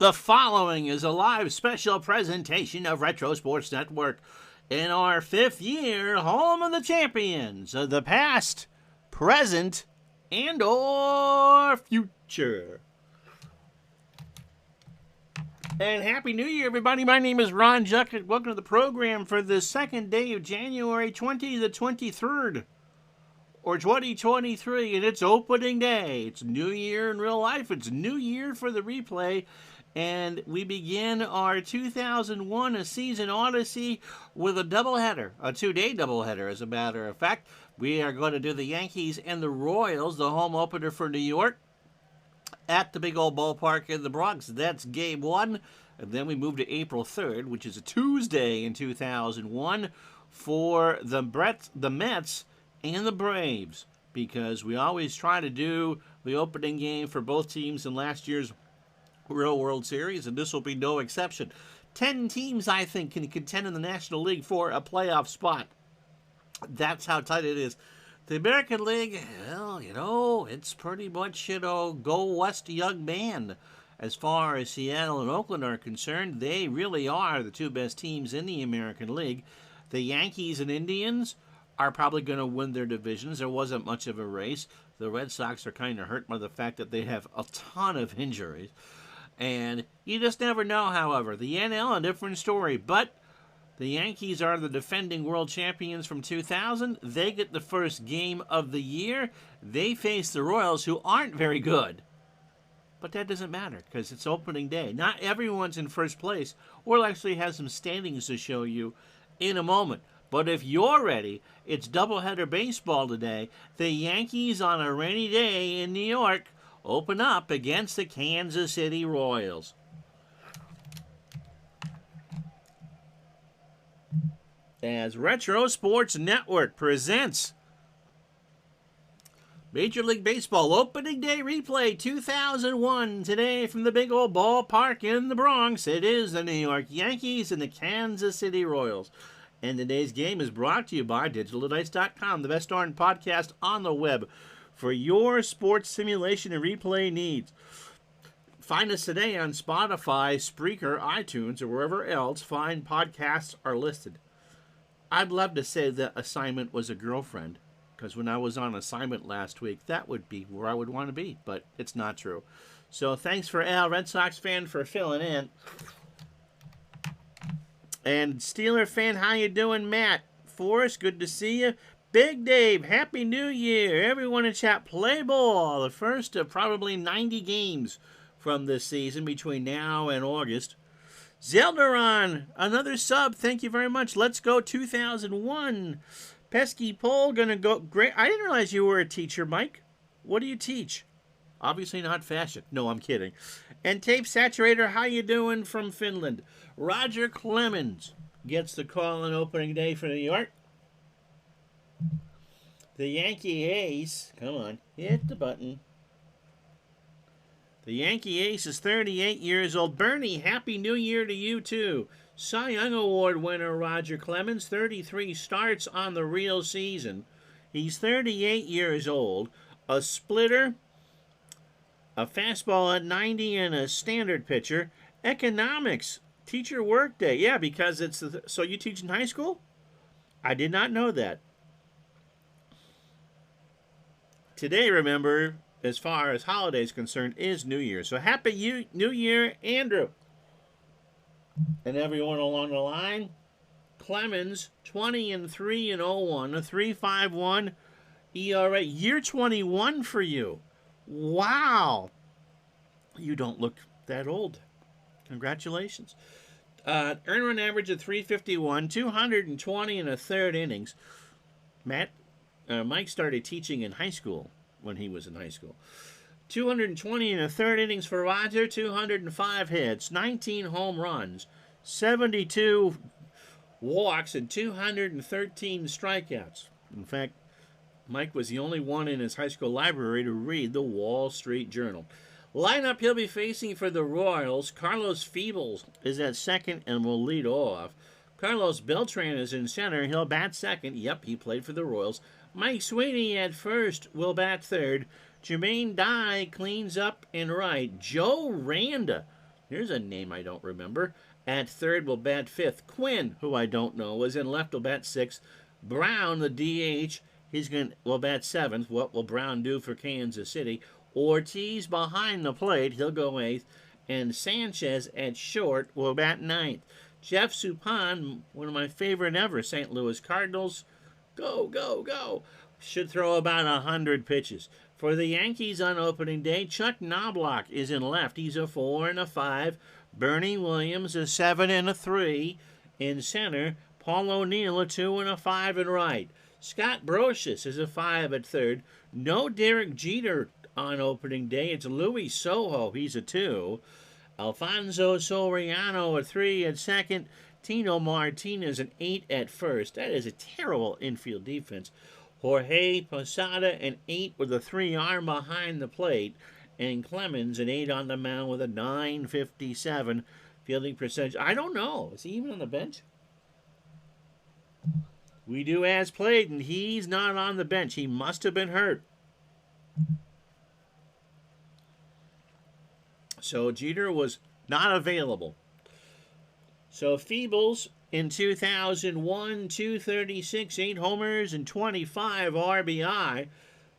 The following is a live special presentation of Retro Sports Network in our 5th year, home of the champions of the past, present, and or future. And Happy New Year, everybody. My name is Ron Juckett. Welcome to the program for the second day of January 20 the 23rd, or 2023, and it's opening day. It's New Year in real life. It's New Year for the replay. And we begin our 2001 season odyssey with a doubleheader, a two-day doubleheader, as a matter of fact. We are going to do the Yankees and the Royals, the home opener for New York, at the big old ballpark in the Bronx. That's game one. And then we move to April 3rd, which is a Tuesday in 2001, for the Mets and the Braves, because we always try to do the opening game for both teams in last year's Real World Series, and this will be no exception. 10 teams, I think, can contend in the National League for a playoff spot. That's how tight it is. The American League, well, it's pretty much, go west, young man. As far as Seattle and Oakland are concerned, they really are the two best teams in the American League. The Yankees and Indians are probably going to win their divisions. There wasn't much of a race. The Red Sox are kind of hurt by the fact that they have a ton of injuries. And you just never know, however. The NL, a different story. But the Yankees are the defending world champions from 2000. They get the first game of the year. They face the Royals, who aren't very good. But that doesn't matter, because it's opening day. Not everyone's in first place. We'll actually have some standings to show you in a moment. But if you're ready, it's doubleheader baseball today. The Yankees, on a rainy day in New York, open up against the Kansas City Royals. As Retro Sports Network presents Major League Baseball Opening Day Replay 2001. Today from the big old ballpark in the Bronx, it is the New York Yankees and the Kansas City Royals. And today's game is brought to you by DigitalDice.com, the best darn podcast on the web for your sports simulation and replay needs. Find us today on Spotify, Spreaker, iTunes, or wherever else fine podcasts are listed. I'd love to say that assignment was a girlfriend, because when I was on assignment last week, that would be where I would want to be, but it's not true. So thanks for Al, Red Sox fan, for filling in. And Steeler fan, how you doing, Matt? Forrest, good to see you. Big Dave, Happy New Year. Everyone in chat, play ball. The first of probably 90 games from this season between now and August. Zeldaron, another sub. Thank you very much. Let's go 2001. Pesky Pole, gonna go. Great. I didn't realize you were a teacher, Mike. What do you teach? Obviously not fashion. No, I'm kidding. And Tape Saturator, how you doing from Finland? Roger Clemens gets the call on opening day for New York. The Yankee Ace, come on, hit the button. The Yankee Ace is 38 years old. Bernie, Happy New Year to you too. Cy Young Award winner Roger Clemens, 33 starts on the real season. He's 38 years old. A splitter, a fastball at 90, and a standard pitcher. Economics, teacher workday. Yeah, because it's so you teach in high school? I did not know that. Today, remember, as far as holidays concerned, is New Year. So Happy New Year, Andrew. And everyone along the line. Clemens, 20-3-01, a 3.51 ERA. Year 21 for you. Wow. You don't look that old. Congratulations. Earned run average of 351, 220 and a third innings. Mike started teaching in high school when he was in high school. 220 and a third innings for Roger, 205 hits, 19 home runs, 72 walks, and 213 strikeouts. In fact, Mike was the only one in his high school library to read the Wall Street Journal. Lineup he'll be facing for the Royals. Carlos Feebles is at second and will lead off. Carlos Beltran is in center. He'll bat second. Yep, he played for the Royals. Mike Sweeney at first will bat third. Jermaine Dye cleans up and right. Joe Randa Here's a name I don't remember. At third will bat fifth. Quinn, who I don't know, was in left, will bat sixth. Brown, the DH, will bat seventh. What will Brown do for Kansas City? Ortiz behind the plate, he'll go eighth. And Sanchez at short will bat ninth. Jeff Suppan, one of my favorite ever St. Louis Cardinals, go, go, go, should throw about 100 pitches. For the Yankees on opening day, Chuck Knobloch is in left. He's a 4 and a 5. Bernie Williams a 7 and a 3 in center. Paul O'Neill a 2 and a 5 in right. Scott Brosius is a 5 at third. No Derek Jeter on opening day. It's Luis Sojo. He's a 2. Alfonso Soriano a 3 at second. Tino Martinez an 8 at first. That is a terrible infield defense. Jorge Posada an 8 with a 3-arm behind the plate. And Clemens an 8 on the mound with a .957 fielding percentage. I don't know. Is he even on the bench? We do as played, and he's not on the bench. He must have been hurt. So Jeter was not available. So Feebles in 2001, 236, 8 homers, and 25 RBI.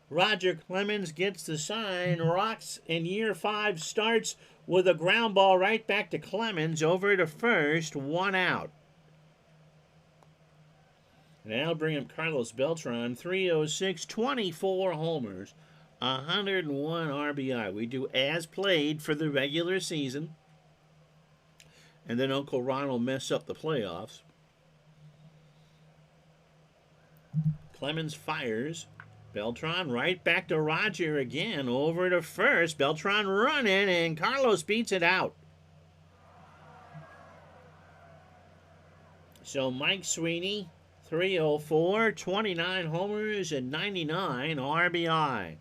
Roger Clemens gets the sign. Rocks in year 5 starts with a ground ball right back to Clemens over to first, 1 out. Now bring up Carlos Beltran, 306, 24 homers, 101 RBI. We do as played for the regular season. And then Uncle Ron will mess up the playoffs. Clemens fires. Beltran right back to Roger again. Over to first. Beltran running, and Carlos beats it out. So Mike Sweeney, 304, 29 homers, and 99 RBI.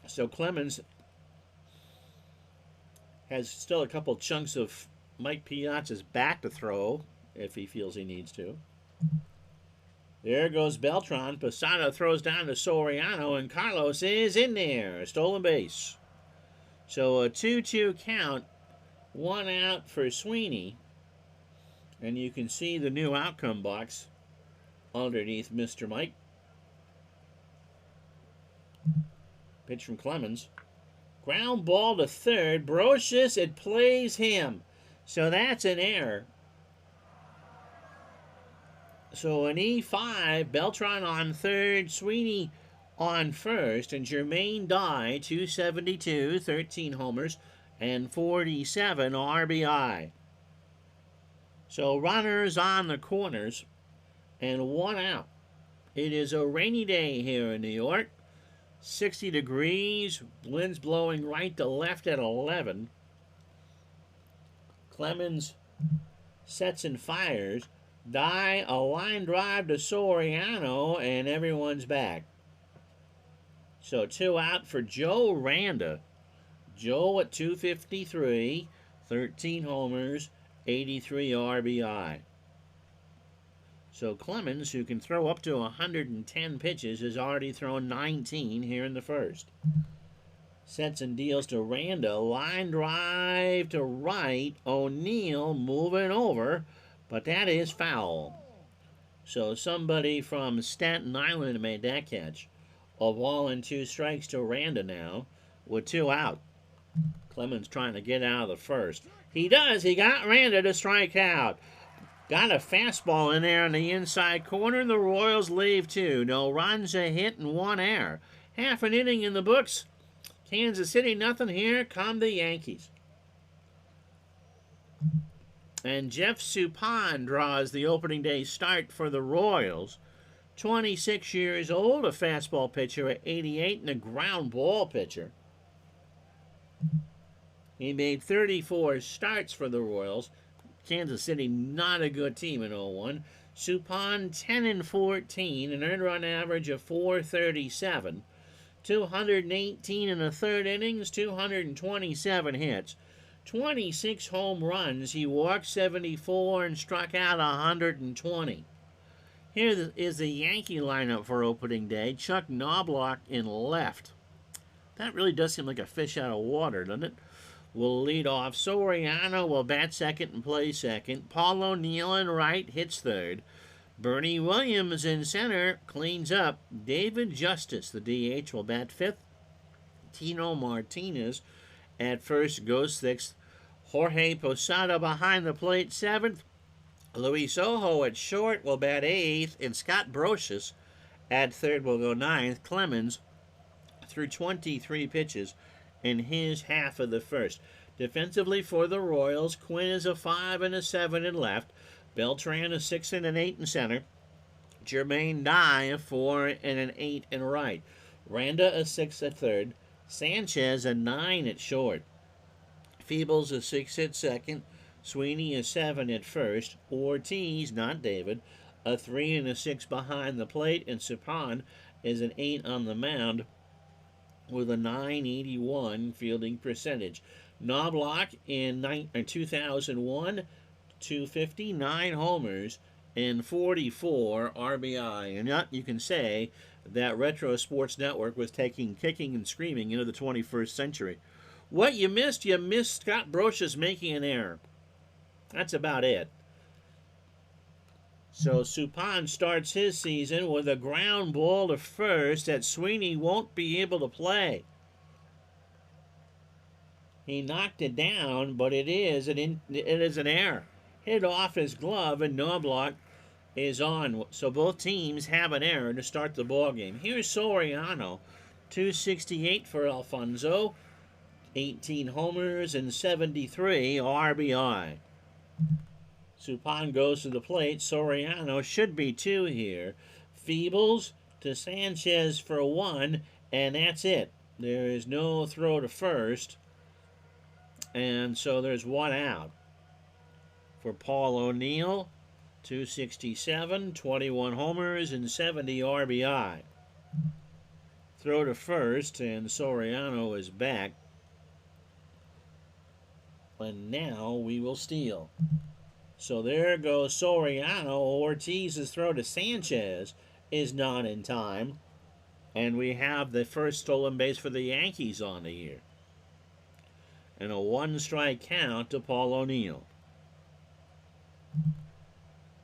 So Clemens has still a couple chunks of Mike Piazza's back to throw if he feels he needs to. There goes Beltran. Posada throws down to Soriano, and Carlos is in there. A stolen base. So a 2-2 count. 1 out for Sweeney. And you can see the new outcome box underneath Mr. Mike. Pitch from Clemens. Ground ball to third. Brosius, it plays him. So that's an error. So an E5, Beltran on third, Sweeney on first, and Jermaine Dye, 272, 13 homers, and 47 RBI. So runners on the corners, and 1 out. It is a rainy day here in New York. 60 degrees, winds blowing right to left at 11. Clemens sets and fires. Dye, a line drive to Soriano, and everyone's back. So 2 out for Joe Randa. Joe at 253, 13 homers, 83 RBI. So Clemens, who can throw up to 110 pitches, has already thrown 19 here in the first. Sets and deals to Randa. Line drive to right. O'Neill moving over. But that is foul. So somebody from Staten Island made that catch. A ball and 2 strikes to Randa now with 2 out. Clemens trying to get out of the first. He does. He got Randa to strike out. Got a fastball in there on the inside corner. The Royals leave 2. No runs, a hit, and 1 error. Half an inning in the books. Kansas City, nothing. Here come the Yankees. And Jeff Suppan draws the opening day start for the Royals. 26 years old, a fastball pitcher at 88, and a ground ball pitcher. He made 34 starts for the Royals. Kansas City, not a good team in 01. Suppan, 10 and 14, an earned run average of 437. 218 in the third innings, 227 hits. 26 home runs. He walked 74 and struck out 120. Here is the Yankee lineup for opening day. Chuck Knobloch in left. That really does seem like a fish out of water, doesn't it? Will lead off. Soriano will bat second and play second. Paul O'Neill in right hits third. Bernie Williams in center cleans up. David Justice, the DH, will bat fifth. Tino Martinez at first goes sixth. Jorge Posada behind the plate seventh. Luis Ojo at short will bat eighth. And Scott Brocious at third will go ninth. Clemens threw 23 pitches in his half of the first. Defensively for the Royals, Quinn is a 5 and a 7 in left. Beltran a 6 and an 8 in center. Jermaine Dye a 4 and an 8 in right. Randa a 6 at third. Sanchez a 9 at short. Feebles a 6 at second. Sweeney a 7 at first. Ortiz, not David, a 3 and a 6 behind the plate. And Suppan is an 8 on the mound with a .981 fielding percentage. Knobloch in 2001, 259 homers and 44 RBI. And yet you can say that Retro Sports Network was taking kicking and screaming into the 21st century. What you missed Scott Brocious making an error. That's about it. So Suppan starts his season with a ground ball to first that Sweeney won't be able to play. He knocked it down, but it is an error. Hit off his glove, and Knobloch is on. So both teams have an error to start the ball game. Here's Soriano, 268 for Alfonso, 18 homers and 73 RBI. Suppan goes to the plate. Soriano should be 2 here. Feebles to Sanchez for 1, and that's it. There is no throw to first, and so there's 1 out. For Paul O'Neill, 267, 21 homers, and 70 RBI. Throw to first, and Soriano is back. And now we will steal. So there goes Soriano. Ortiz's throw to Sanchez is not in time. And we have the first stolen base for the Yankees on the year. And a 1-strike count to Paul O'Neill.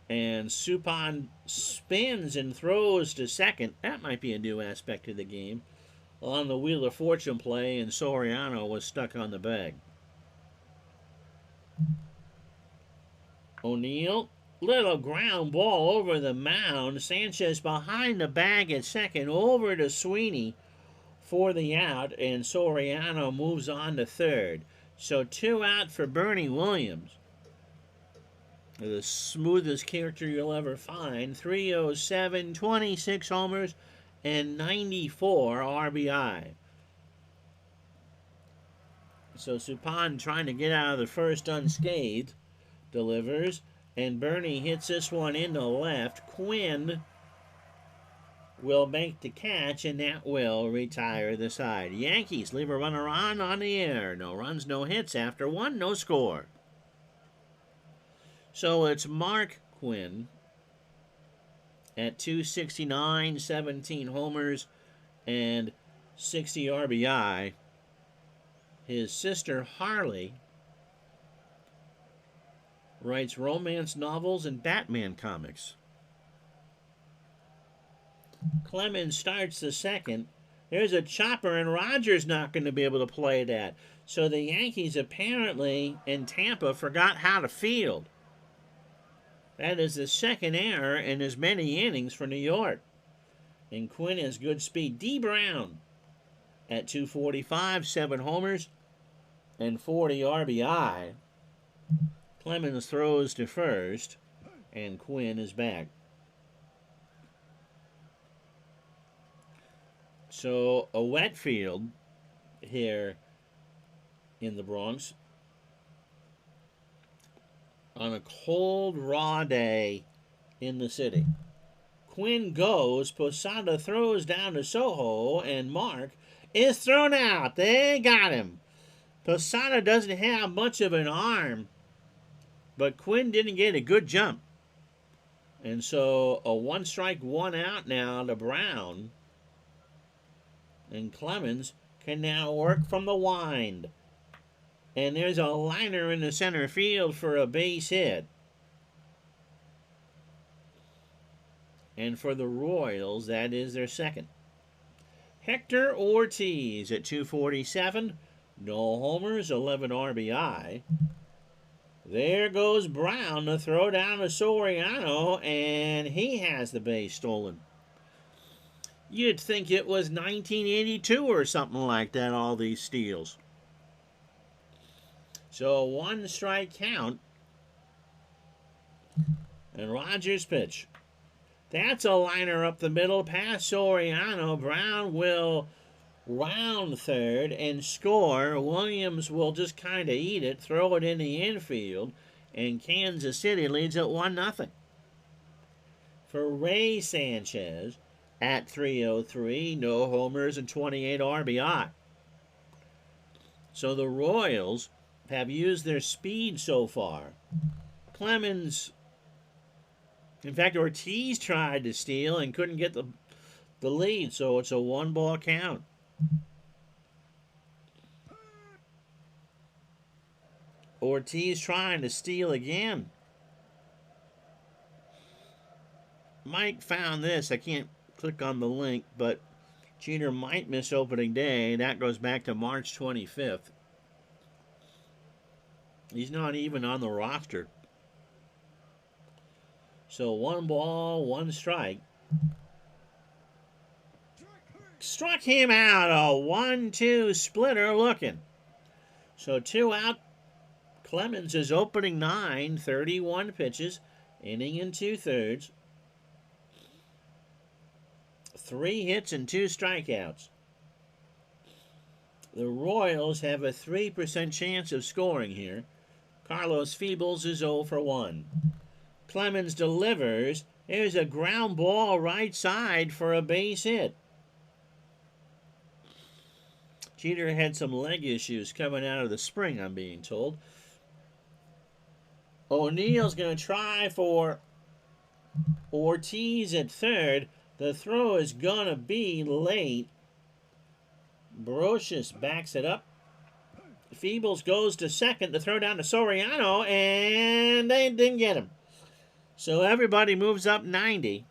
And Suppan spins and throws to second. That might be a new aspect of the game. On the Wheel of Fortune play, and Soriano was stuck on the bag. O'Neill, little ground ball over the mound. Sanchez behind the bag at second, over to Sweeney for the out, and Soriano moves on to third. So 2 out for Bernie Williams. The smoothest character you'll ever find. 307, 26 homers, and 94 RBI. So Suppan trying to get out of the first unscathed. Delivers, and Bernie hits this one into left. Quinn will make the catch, and that will retire the side. Yankees leave a runner on the air. No runs, no hits. After 1, no score. So it's Mark Quinn at 269, 17 homers, and 60 RBI. His sister Harley writes romance novels and Batman comics. Clemens starts the second. There's a chopper, and Rogers not going to be able to play that. So the Yankees apparently in Tampa forgot how to field. That is the second error in as many innings for New York. And Quinn has good speed. D. Brown at 245, 7 homers, and 40 RBI. Clemens throws to first, and Quinn is back. So a wet field here in the Bronx on a cold, raw day in the city. Quinn goes, Posada throws down to Soho, and Mark is thrown out. They got him. Posada doesn't have much of an arm, but Quinn didn't get a good jump. And so a 1-strike, 1 out now to Brown. And Clemens can now work from the wind. And there's a liner in the center field for a base hit. And for the Royals, that is their second. Hector Ortiz at 247. No homers, 11 RBI. There goes Brown to throw down to Soriano, and he has the base stolen. You'd think it was 1982 or something like that, all these steals. So 1 strike count. And Rogers' pitch. That's a liner up the middle past Soriano. Brown will round third and score. Williams will just kind of eat it, throw it in the infield, and Kansas City leads at 1-0. For Ray Sanchez at 303, no homers and 28 RBI. So the Royals have used their speed so far. Clemens, in fact, Ortiz tried to steal and couldn't get the lead, so it's a 1-ball count. Ortiz trying to steal again. Mike found this. I can't click on the link, but Jeter might miss opening day. That goes back to March 25th. He's not even on the roster. So 1 ball, 1 strike. Struck him out. A 1-2 splitter looking. So 2 out. Clemens is opening 9, 31 pitches, inning and 2/3. 3 hits and 2 strikeouts. The Royals have a 3% chance of scoring here. Carlos Feebles is 0 for 1. Clemens delivers. There's a ground ball right side for a base hit. Jeter had some leg issues coming out of the spring, I'm being told. O'Neill's going to try for Ortiz at third. The throw is going to be late. Brocious backs it up. Feebles goes to second. The throw down to Soriano, and they didn't get him. So everybody moves up 90.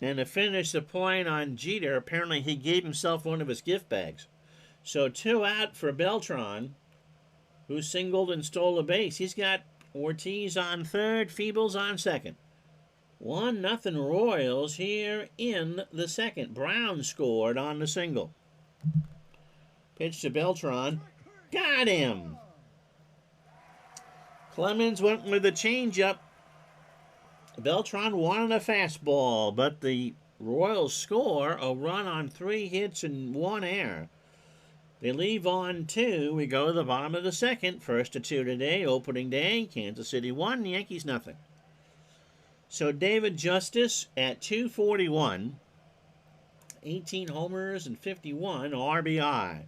And to finish the point on Jeter, apparently he gave himself one of his gift bags. So 2 out for Beltran, who singled and stole a base. He's got Ortiz on third, Feebles on second. 1-0 Royals here in the second. Brown scored on the single. Pitch to Beltran. Got him! Clemens went with a changeup. Beltran wanted a fastball, but the Royals score a run on 3 hits and 1 error. They leave on 2. We go to the bottom of the second. 1-2 today, opening day. Kansas City 1, Yankees nothing. So David Justice at 241, 18 homers and 51 RBI.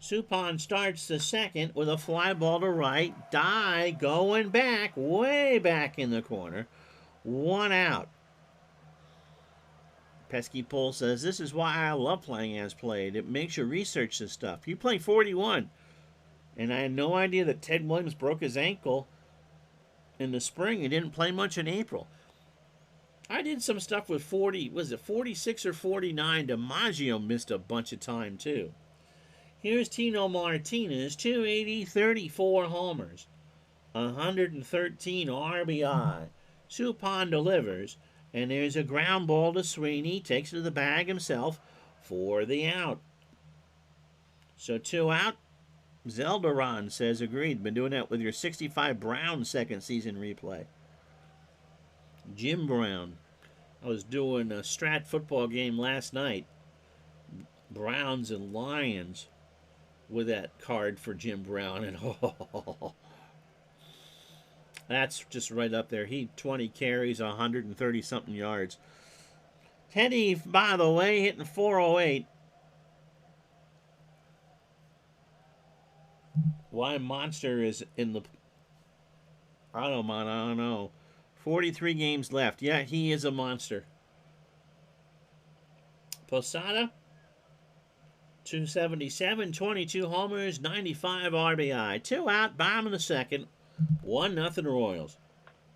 Suppan starts the second with a fly ball to right. Dye going back, way back in the corner. 1 out. Pesky Pole says, this is why I love playing as played. It makes you research this stuff. You play 41. And I had no idea that Ted Williams broke his ankle in the spring and didn't play much in April. I did some stuff with 40, was it 46 or 49? DiMaggio missed a bunch of time too. Here's Tino Martinez, 280, 34 homers, 113 RBI. Suppan delivers, and there's a ground ball to Sweeney, takes it to the bag himself for the out. So 2 out. Zelderon says, agreed. Been doing that with your 65 Brown second season replay. Jim Brown. I was doing a Strat football game last night. Browns and Lions with that card for Jim Brown. And that's just right up there. He 20 carries, 130-something yards. Teddy, by the way, hitting 408. Why Monster is in the... I don't know. 43 games left. Yeah, he is a monster. Posada, 277, 22 homers, 95 RBI. 2 out, bottom of the second. 1-0 Royals.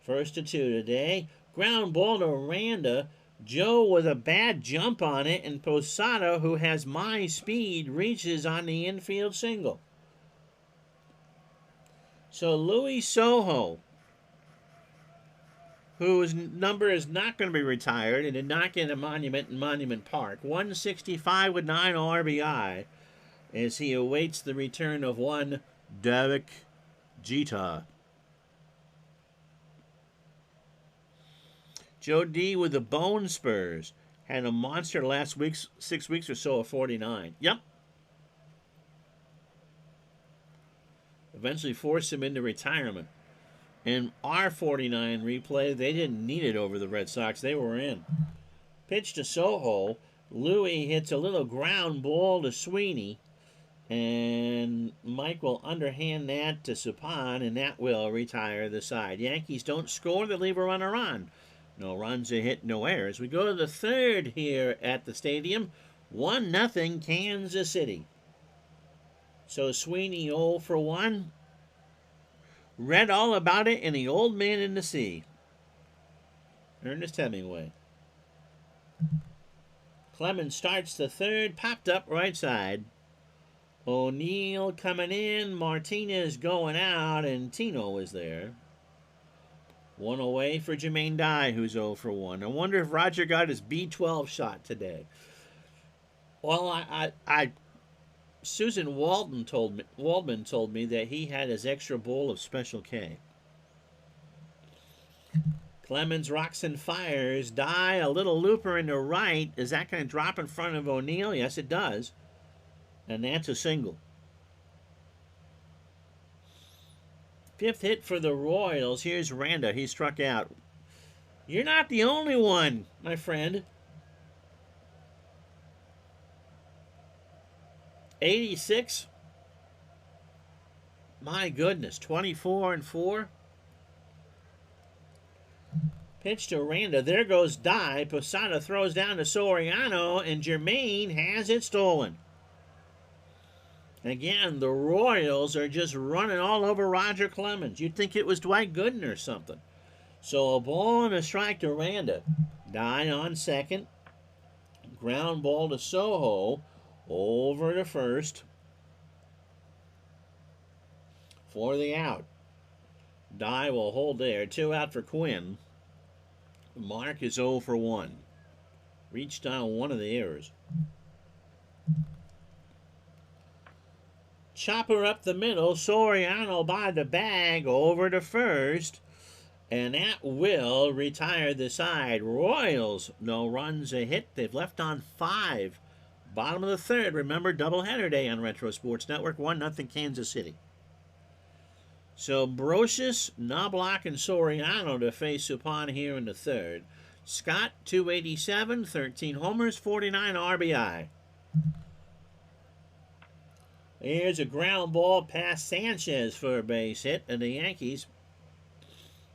First to 2 today. Ground ball to Randa. Joe with a bad jump on it, and Posada, who has my speed, reaches on the infield single. So Luis Sojo, whose number is not going to be retired and did not get a monument in Monument Park, 165 with 9 RBI, as he awaits the return of one Derek Jeter. Joe D with the Bone Spurs had a monster last 6 weeks or so of 49. Yep. Eventually forced him into retirement. In our 49 replay, they didn't need it over the Red Sox. They were in. Pitch to Sojo. Louis hits a little ground ball to Sweeney. And Mike will underhand that to Suppan, and that will retire the side. Yankees don't score. They leave a runner on. No runs, a hit, no errors. We go to the third here at the stadium. 1-0 Kansas City. So Sweeney 0 for 1. Read all about it in The Old Man in the Sea. Ernest Hemingway. Clemens starts the third, popped up right side. O'Neill coming in, Martinez going out, and Tino is there. 1 away for Jermaine Dye, who's 0 for 1. I wonder if Roger got his B12 shot today. Well, Susan Waldman told me that he had his extra bowl of Special K. Clemens rocks and fires. Dye, a little looper in the right. Is that going to drop in front of O'Neill? Yes, it does. And that's a single. 5th hit for the Royals. Here's Randa. He struck out. You're not the only one, my friend. 86. My goodness, 24 and 4. Pitch to Randa. There goes Dye. Posada throws down to Soriano, and Jermaine has it stolen. Again, the Royals are just running all over Roger Clemens. You'd think it was Dwight Gooden or something. So a ball and a strike to Randa. Dye on second. Ground ball to Sojo. Over to first. For the out. Dye will hold there. 2 out for Quinn. Mark is 0 for 1. Reached on one of the errors. Chopper up the middle. Soriano by the bag over to first. And that will retire the side. Royals, no runs, a hit. They've left on 5. Bottom of the third. Remember, doubleheader day on Retro Sports Network. 1-0 Kansas City. So Brocious, Knobloch, and Soriano to face Suppan here in the third. Scott, 287, 13 homers, 49 RBI. Here's a ground ball past Sanchez for a base hit, and the Yankees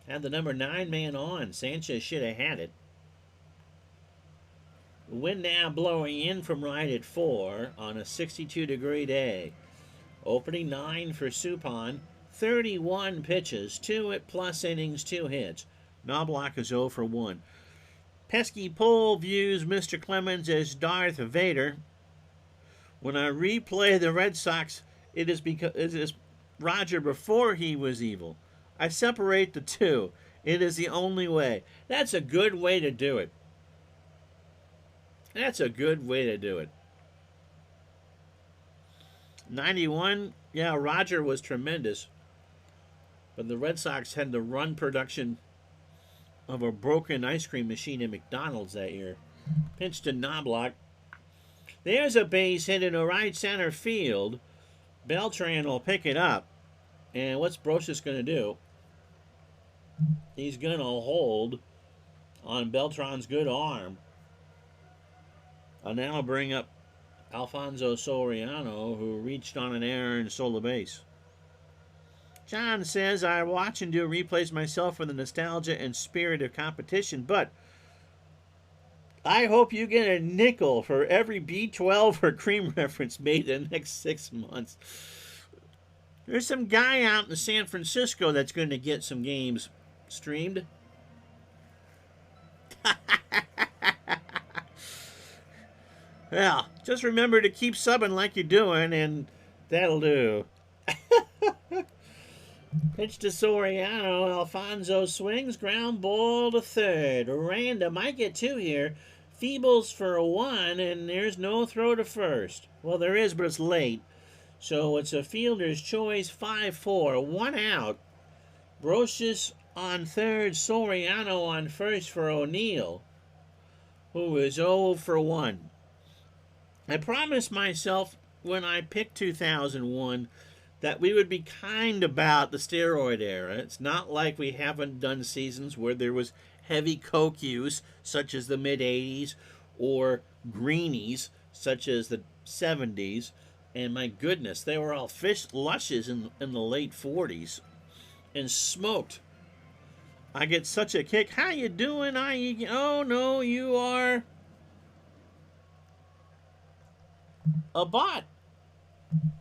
had the number 9 man on. Sanchez should have had it. The wind now blowing in from right at 4 on a 62-degree day. Opening 9 for Suppan. 31 pitches, 2 plus innings, 2 hits. Knobloch is 0 for 1. Pesky Pole views Mr. Clemens as Darth Vader. When I replay the Red Sox, it is Roger before he was evil. I separate the two. It is the only way. That's a good way to do it. That's a good way to do it. 91, yeah, Roger was tremendous. But the Red Sox had the run production of a broken ice cream machine in McDonald's that year. Pitch to Knobloch. There's a base hit in the right center field. Beltran will pick it up. And what's Brocious going to do? He's going to hold on Beltran's good arm. I'll now bring up Alfonso Soriano, who reached on an error and stole the base. John says, I watch and do replays myself for the nostalgia and spirit of competition, but I hope you get a nickel for every B12 or cream reference made in the next 6 months. There's some guy out in San Francisco that's going to get some games streamed. Yeah, just remember to keep subbing like you're doing, and that'll do. Pitch to Soriano. Alfonso swings. Ground ball to third. Aranda might get two here. Feebles for a one, and there's no throw to first. Well, there is, but it's late. So it's a fielder's choice. 5-4. One out. Brocious on third. Soriano on first for O'Neill, who is 0 for 1. I promised myself when I picked 2001 that we would be kind about the steroid era. It's not like we haven't done seasons where there was heavy coke use, such as the mid-'80s, or greenies, such as the 70s. And my goodness, they were all fish lushes in the late 40s and smoked. I get such a kick. How you doing? Oh, no, you are a bot.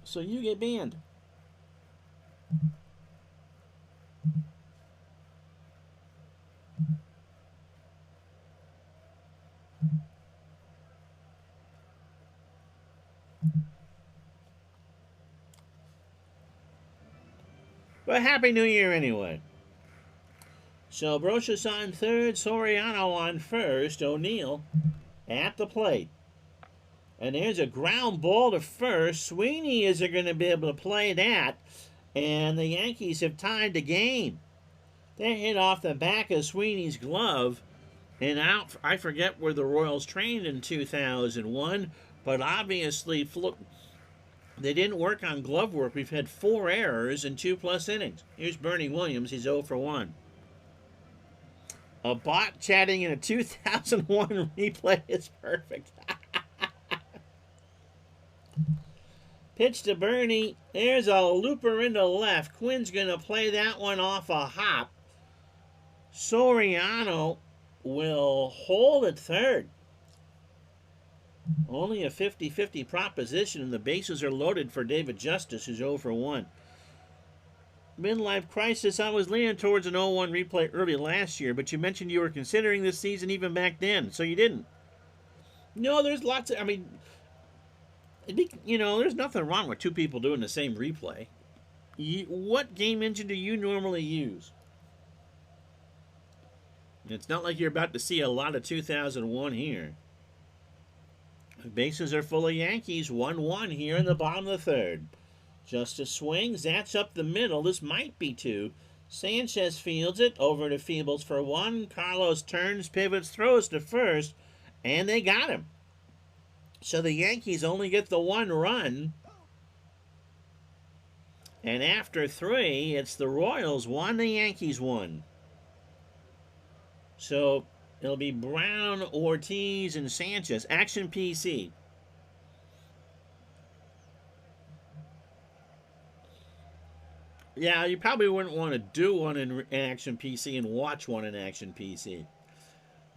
So you get banned. But Happy New Year anyway. So Brocious on third, Soriano on first, O'Neill at the plate. And there's a ground ball to first. Sweeney isn't going to be able to play that. And the Yankees have tied the game. They hit off the back of Sweeney's glove. And out, I forget where the Royals trained in 2001. But obviously, they didn't work on glove work. We've had 4 errors in 2+ innings. Here's Bernie Williams. He's 0 for 1. A bot chatting in a 2001 replay is perfect. Pitch to Bernie. There's a looper into left. Quinn's going to play that one off a hop. Soriano will hold at third. Only a 50-50 proposition, and the bases are loaded for David Justice, who's 0 for 1. Midlife crisis. I was leaning towards an 0-1 replay early last year, but you mentioned you were considering this season even back then, so you didn't. No, there's lots of, there's nothing wrong with 2 people doing the same replay. What game engine do you normally use? It's not like you're about to see a lot of 2001 here. The bases are full of Yankees. 1-1 here in the bottom of the third. Justice swings. That's up the middle. This might be 2. Sanchez fields it. Over to Feebles for 1. Carlos turns, pivots, throws to first. And they got him. So the Yankees only get the 1 run. And after 3, it's the Royals 1, the Yankees 1. So it'll be Brown, Ortiz, and Sanchez. Action PC. Yeah, you probably wouldn't want to do one in Action PC and watch one in Action PC.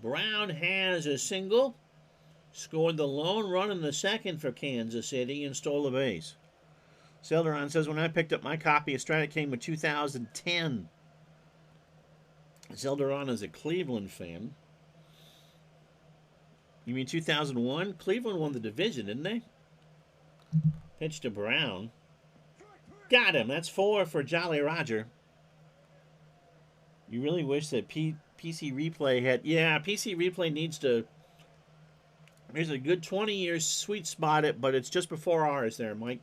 Brown has a single. Scored the lone run in the second for Kansas City and stole a base. Celderon says, when I picked up my copy of Strata, it came with 2010. Celderon is a Cleveland fan. You mean 2001? Cleveland won the division, didn't they? Pitch to Brown. Got him. That's 4 for Jolly Roger. You really wish that PC Replay had... Yeah, PC Replay needs to... There's a good 20 years sweet spot it, but it's just before ours there, Mike.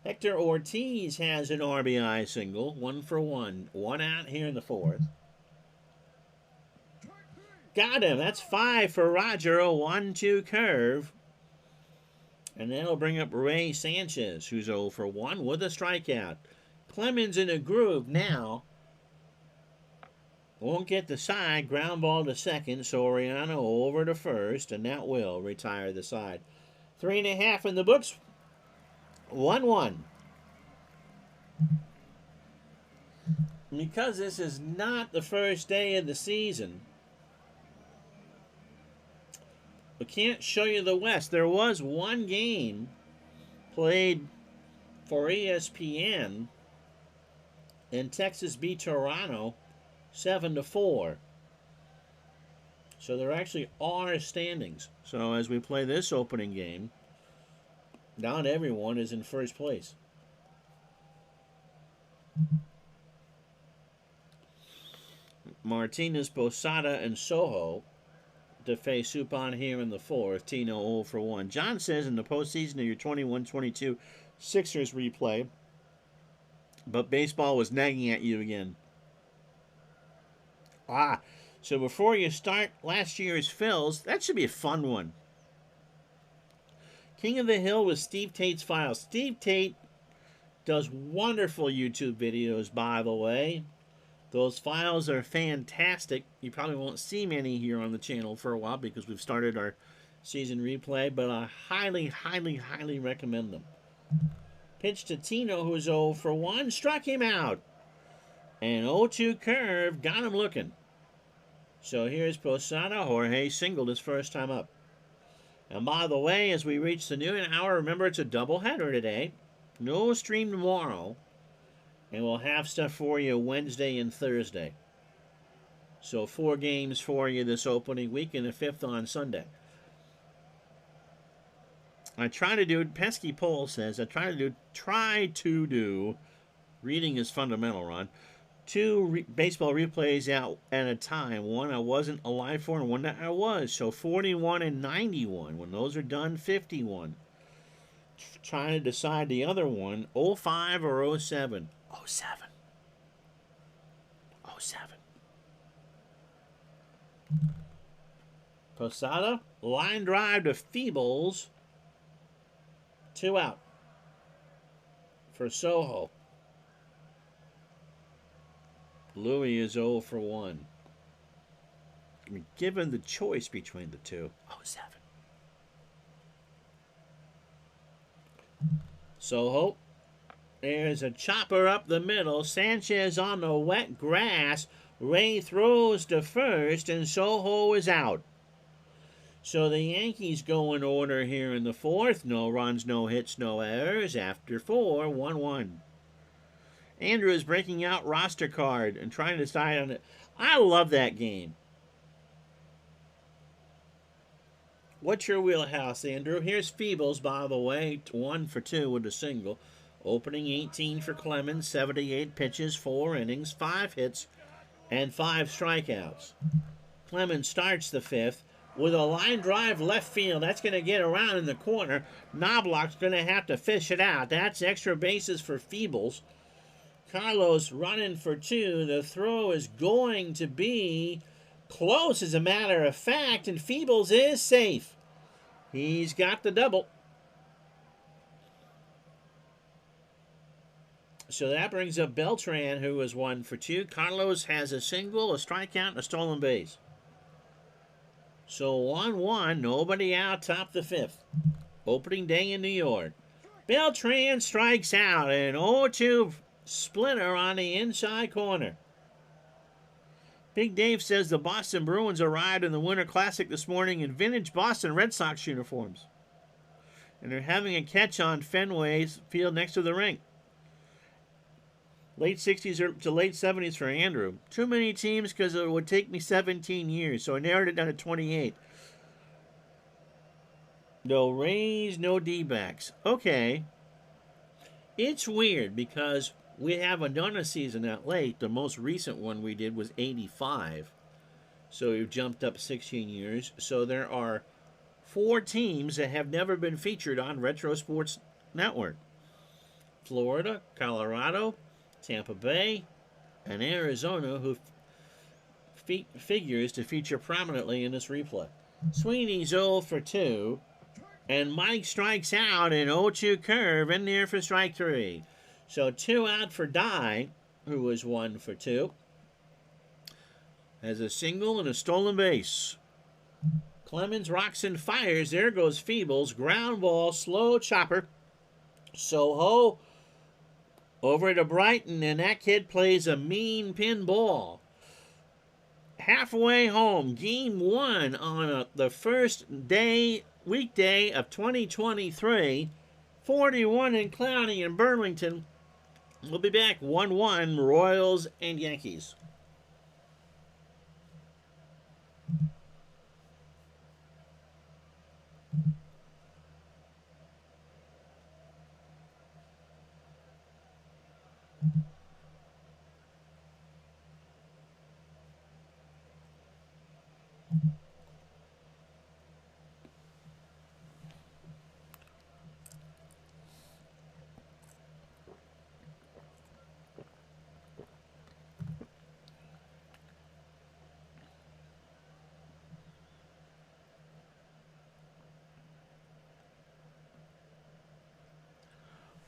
Hector Ortiz has an RBI single. 1 for 1. 1 out here in the 4th. Got him. That's 5 for Roger. A 1-2 curve. And that'll bring up Ray Sanchez, who's 0 for 1 with a strikeout. Clemens in a groove now. Won't get the side. Ground ball to second. Soriano over to first, and that will retire the side. 3.5 in the books. 1-1. Because this is not the first day of the season, I can't show you the West. There was one game played for ESPN, and Texas beat Toronto 7-4. So there actually are standings. So as we play this opening game, not everyone is in first place. Martinez, Posada, and Soho to face Suppan here in the fourth. Tino 0 for 1. John says in the postseason of your 21-22 Sixers replay, but baseball was nagging at you again. So before you start last year's fills, that should be a fun one. King of the Hill with Steve Tate's Files. Steve Tate does wonderful YouTube videos, by the way. Those files are fantastic. You probably won't see many here on the channel for a while because we've started our season replay, but I highly, highly, highly recommend them. Pitch to Tino, who's 0 for 1, struck him out. And 0-2 curve, got him looking. So here's Posada. Jorge singled his first time up. And by the way, as we reach the noon hour, remember it's a doubleheader today. No stream tomorrow. And we'll have stuff for you Wednesday and Thursday. So 4 games for you this opening week and the 5th on Sunday. I try to do, Pesky Poll says, I try to do, reading is fundamental, Ron, 2 baseball replays out at a time. One I wasn't alive for and one that I was. So 41 and 91. When those are done, 51. Trying to decide the other one, 05 or 07. 07. 07. Posada, line drive to Feebles. 2 out for Soho. Louis is 0 for 1. I mean, given the choice between the two, 07. Soho. There's a chopper up the middle. Sanchez on the wet grass. Ray throws to first, and Soho is out. So the Yankees go in order here in the 4th. No runs, no hits, no errors. After 4, 1-1. Andrew is breaking out roster card and trying to decide on it. I love that game. What's your wheelhouse, Andrew? Here's Feebles, by the way, 1 for 2 with a single. Opening 18 for Clemens, 78 pitches, 4 innings, 5 hits, and 5 strikeouts. Clemens starts the 5th with a line drive left field. That's going to get around in the corner. Knobloch's going to have to fish it out. That's extra bases for Feebles. Carlos running for 2. The throw is going to be close, as a matter of fact, and Feebles is safe. He's got the double. So that brings up Beltran, who was 1 for 2. Carlos has a single, a strikeout, and a stolen base. So 1-1, nobody out, top the 5th. Opening day in New York. Beltran strikes out, an 0-2 splitter on the inside corner. Big Dave says the Boston Bruins arrived in the Winter Classic this morning in vintage Boston Red Sox uniforms. And they're having a catch on Fenway's field next to the rink. Late 60s to late 70s for Andrew. Too many teams because it would take me 17 years, so I narrowed it down to 28. No Rays, no D-backs. Okay. It's weird because we haven't done a season that late. The most recent one we did was 85. So we've jumped up 16 years. So there are 4 teams that have never been featured on Retro Sports Network. Florida, Colorado, Tampa Bay, and Arizona, who figures to feature prominently in this replay. Sweeney's 0 for 2, and Mike strikes out an 0-2 curve in there for strike 3. So 2 out for Dye, who was 1 for 2. Has a single and a stolen base. Clemens rocks and fires. There goes Feebles. Ground ball, slow chopper. Soho over to Brighton, and that kid plays a mean pinball. halfway home, game one on the first weekday of 2023. 41 and cloudy in Burlington. We'll be back 1-1, Royals and Yankees.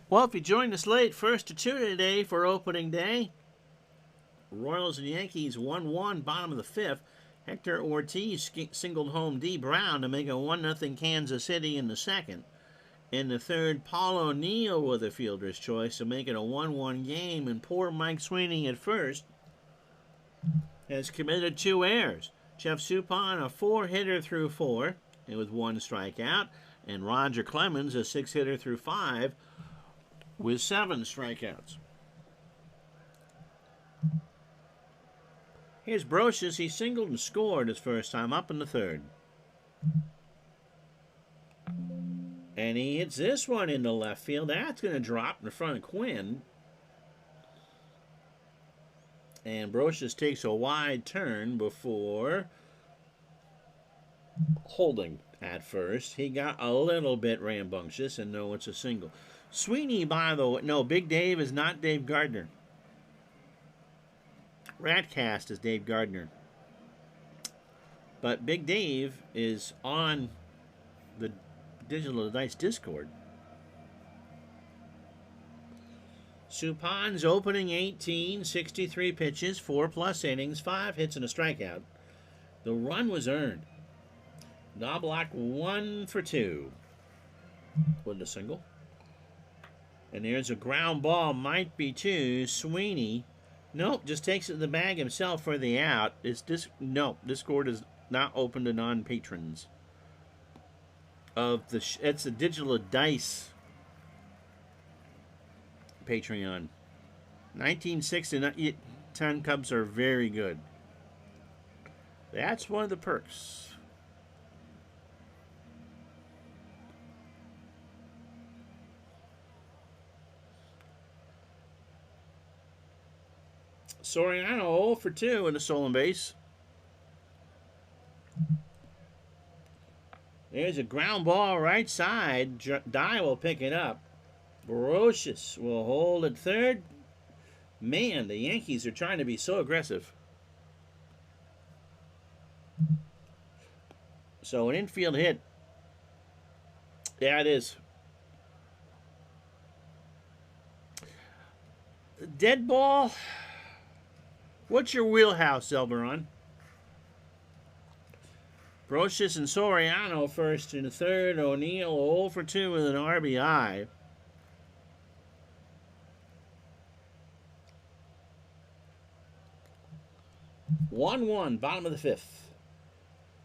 Well, if you joined us late, first to two today for opening day. Royals and Yankees 1-1, bottom of the fifth. Hector Ortiz singled home D. Brown to make a 1-0 Kansas City in the second. In the third, Paul O'Neill with a fielder's choice to make it a 1-1 game, and poor Mike Sweeney at first has committed 2 errors. Jeff Suppan, a 4-hitter through 4, and with 1 strikeout, and Roger Clemens, a 6-hitter through 5, with 7 strikeouts. Here's Brocious. He singled and scored his first time up in the third. And he hits this one into left field. That's going to drop in front of Quinn. And Brocious takes a wide turn before holding at first. He got a little bit rambunctious, and no, it's a single. Sweeney, by the way, no, Big Dave is not Dave Gardner. Ratcast is Dave Gardner. But Big Dave is on the Digital Dice Discord. Suppan's opening 18, 63 pitches, 4+ innings, 5 hits and a strikeout. The run was earned. Knobloch 1 for 2 with a single. And there's a ground ball, might be 2. Sweeney, nope, just takes it to the bag himself for the out. Discord is not open to non-patrons. It's a Digital Dice Patreon. 1969 Cubs are very good. That's one of the perks. Soriano 0 for 2 in the stolen base. There's a ground ball right side. Dye will pick it up. Brocious will hold at third. Man, the Yankees are trying to be so aggressive. So an infield hit. Yeah, it is. Dead ball. What's your wheelhouse, Elberon? Brocious and Soriano first and third. O'Neill 0 for 2 with an RBI. One, bottom of the fifth.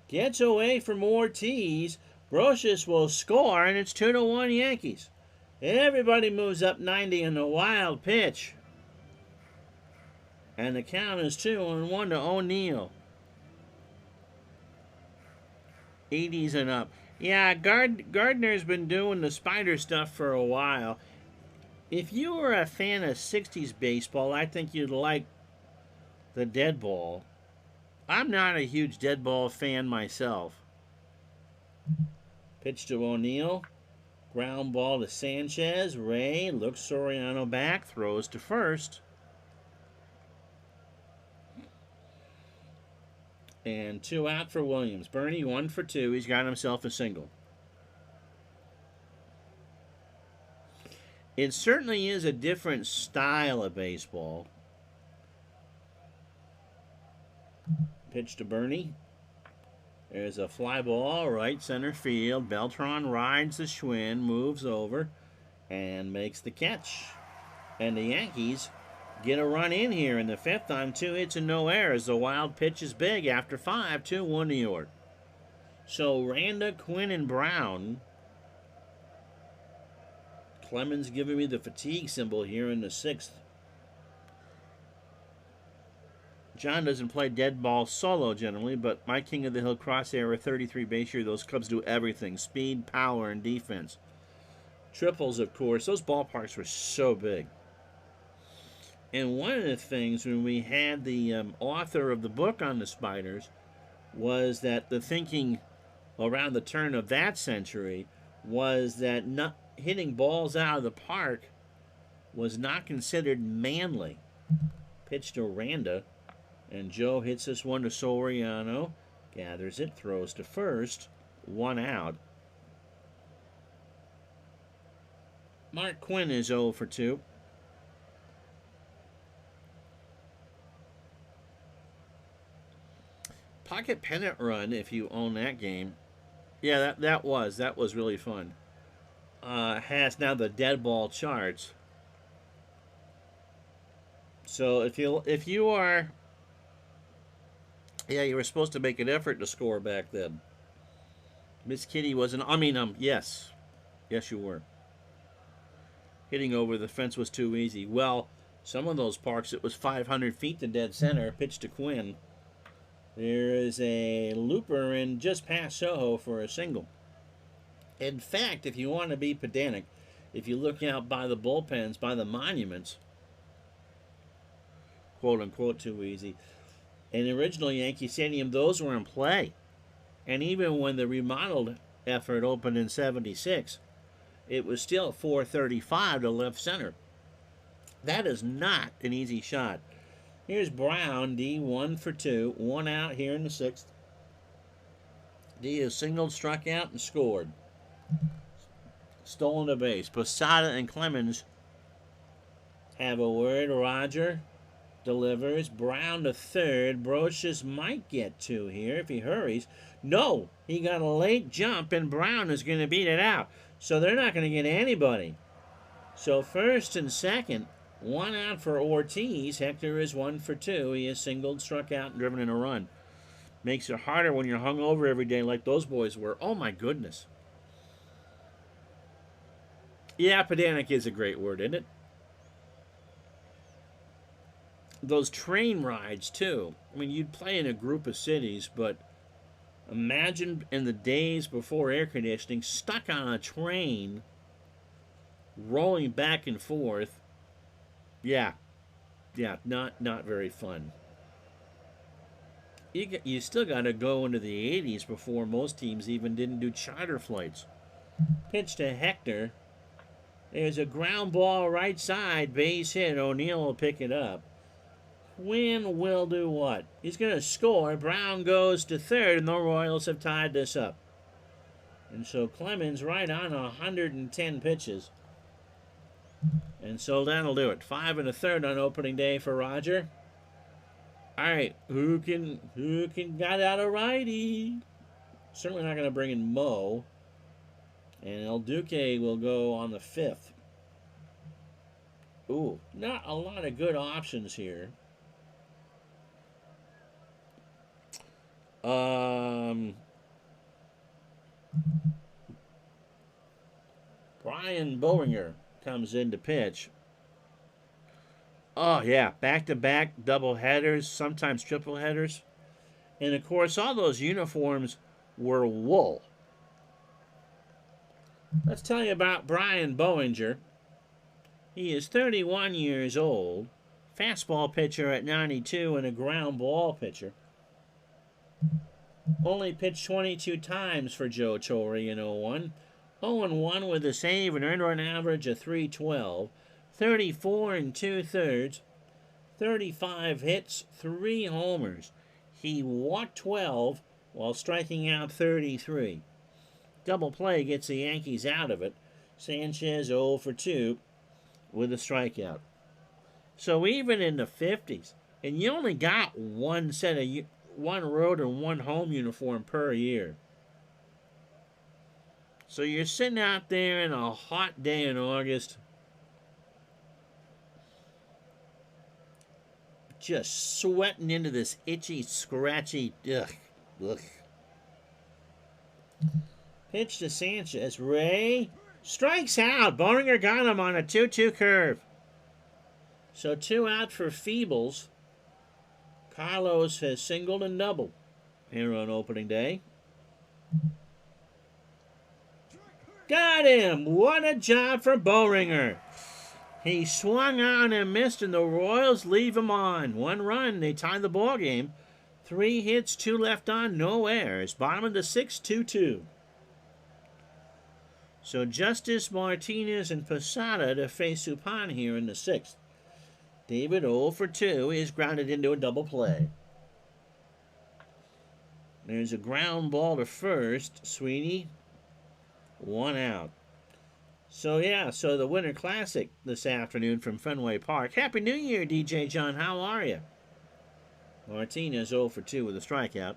Gets away from Ortiz. Brocious will score, and it's 2-1 Yankees. Everybody moves up 90 in the wild pitch. And the count is 2-1 to O'Neill. 80s and up. Yeah, Gardner's been doing the spider stuff for a while. If you were a fan of 60s baseball, I think you'd like the dead ball. I'm not a huge dead ball fan myself. Pitch to O'Neill. Ground ball to Sanchez. Ray looks Soriano back. Throws to first. And 2 out for Williams. Bernie 1 for 2. He's got himself a single. It certainly is a different style of baseball. Pitch to Bernie. There's a fly ball, right center field. Beltran rides the Schwinn, moves over, and makes the catch. And the Yankees get a run in here in the 5th on 2 hits and no errors. The wild pitch is big after 5, 2-1 New York. So Randa, Quinn, and Brown. Clemens giving me the fatigue symbol here in the 6th. John doesn't play dead ball solo generally, but my King of the Hill crosshair 33 base year, those Cubs do everything. Speed, power, and defense. Triples, of course. Those ballparks were so big. And one of the things when we had the author of the book on the Spiders was that the thinking around the turn of that century was that not hitting balls out of the park was not considered manly. Pitch to Randa, and Joe hits this one to Soriano, gathers it, throws to first, 1 out. Mark Quinn is 0 for 2. Pocket pennant run, if you own that game. Yeah, that was really fun. Has now the dead ball charts. So if you are, yeah, you were supposed to make an effort to score back then. Miss Kitty wasn't. Yes, you were. Hitting over the fence was too easy. Well, some of those parks it was 500 feet to dead center. Pitch to Quinn. There is a looper in just past Soho for a single. In fact, if you want to be pedantic, if you look out by the bullpens, by the monuments, quote unquote too easy, in original Yankee Stadium, those were in play. And even when the remodeled effort opened in 76, it was still 435 to left center. That is not an easy shot. Here's Brown, D, 1 for 2, 1 out here in the 6th. D is singled, struck out, and scored. Stolen a base. Posada and Clemens have a word. Roger delivers. Brown to third. Brocious might get 2 here if he hurries. No, he got a late jump, and Brown is going to beat it out. So they're not going to get anybody. So first and second, 1 out for Ortiz. Hector is 1 for 2. He is singled, struck out, and driven in a run. Makes it harder when you're hungover every day like those boys were. Oh, my goodness. Yeah, pedantic is a great word, isn't it? Those train rides, too. I mean, you'd play in a group of cities, but imagine in the days before air conditioning, stuck on a train, rolling back and forth. Yeah, not very fun. You still got to go into the 80s before most teams even didn't do charter flights. Pitch to Hector. There's a ground ball right side, base hit. O'Neill will pick it up. Quinn will do what? He's going to score. Brown goes to third, and the Royals have tied this up. And so Clemens right on 110 pitches. And so that'll do it. 5 1/3 on opening day for Roger. All right, who can get out a righty? Certainly not going to bring in Mo. And El Duque will go on the 5th. Ooh, not a lot of good options here. Brian Bowinger comes in to pitch. Oh, yeah, back-to-back double headers, sometimes triple headers. And, of course, all those uniforms were wool. Let's tell you about Brian Bowinger. He is 31 years old, fastball pitcher at 92 and a ground ball pitcher. Only pitched 22 times for Joe Torre in 01. 0-1 with a save and earned run average of 312. 34 2/3. 35 hits, 3 homers. He walked 12 while striking out 33. Double play gets the Yankees out of it. Sanchez 0 for 2 with a strikeout. So even in the 50s, and you only got one road and one home uniform per year. So you're sitting out there in a hot day in August. just sweating into this itchy, scratchy, ugh. Pitch to Sanchez. Ray strikes out. Boehringer got him on a 2-2 curve. So 2 out for Feebles. Carlos has singled and doubled here on opening day. Got him! What a job for Boehringer. He swung on and missed, and the Royals leave him on. 1 run. They tie the ball game. 3 hits, 2 left on, no errors. Bottom of the 6th, 2-2. So Justice, Martinez, and Posada to face Suppan here in the 6th. David 0 for 2 is grounded into a double play. There's a ground ball to first. Sweeney, 1 out. So, yeah, so the Winter Classic this afternoon from Fenway Park. Happy New Year, DJ John. How are you? Martinez 0 for 2 with a strikeout.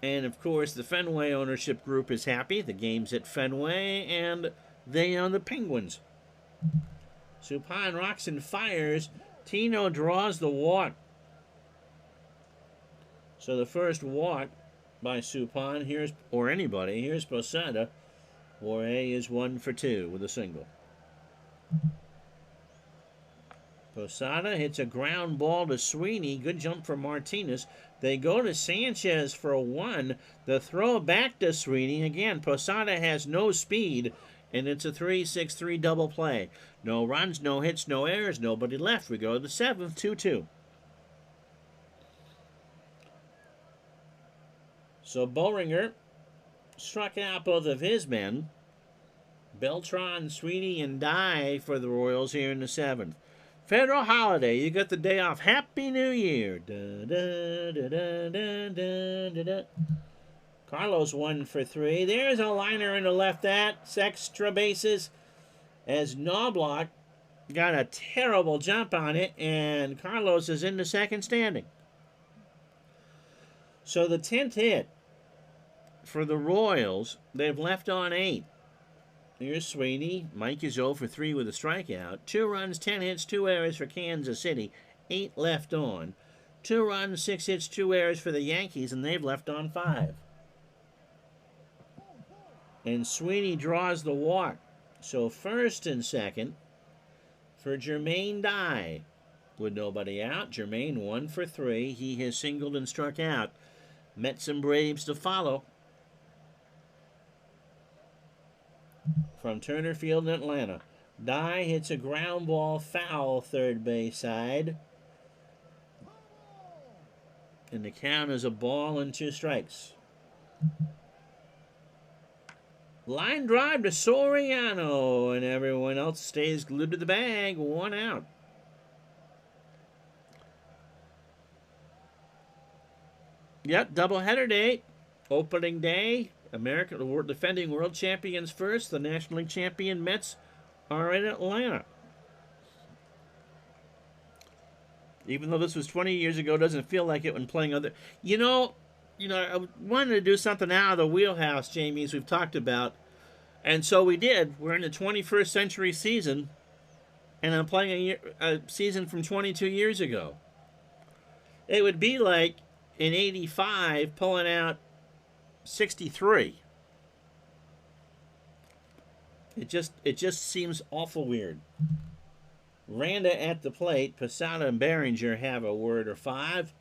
And, of course, the Fenway ownership group is happy. The game's at Fenway, and they own the Penguins. Suppan rocks and fires. Tino draws the walk. So the first walk by Suppan, or anybody. Here's Posada. Jorge is 1 for 2 with a single. Posada hits a ground ball to Sweeney. Good jump for Martinez. They go to Sanchez for a 1. The throw back to Sweeney. Again, Posada has no speed, and it's a 3-6-3 double play. No runs, no hits, no errors, nobody left. We go to the 7th, 2-2. So Boehringer struck out both of his men. Beltran, Sweeney, and Dye for the Royals here in the 7th. Federal holiday, you got the day off. Happy New Year. Da, da, da, da, da, da, da. Carlos 1 for 3. There's a liner in the left. That's extra bases as Knobloch got a terrible jump on it, and Carlos is in the 2nd standing. So the 10th hit for the Royals, they've left on 8. Here's Sweeney. Mike is 0 for 3 with a strikeout. 2 runs, 10 hits, 2 errors for Kansas City. 8 left on. 2 runs, 6 hits, 2 errors for the Yankees, and they've left on 5. And Sweeney draws the walk. So 1st and 2nd for Jermaine Dye. With nobody out, Jermaine 1 for 3. He has singled and struck out. Mets and Braves to follow. From Turner Field in Atlanta. Dye hits a ground ball foul 3rd base side. And the count is a ball and 2 strikes. Line drive to Soriano, and everyone else stays glued to the bag. 1 out. Yep, doubleheader day. Opening day. American defending world champions first. The National League champion Mets are in Atlanta. Even though this was 20 years ago, doesn't feel like it when playing other. You know, I wanted to do something out of the wheelhouse, Jamie, as we've talked about, and so we did. We're in the 21st century season, and I'm playing a season from 22 years ago. It would be like in '85 pulling out 63. It just seems awful weird. Randa at the plate. Posada and Behringer have a word or 5.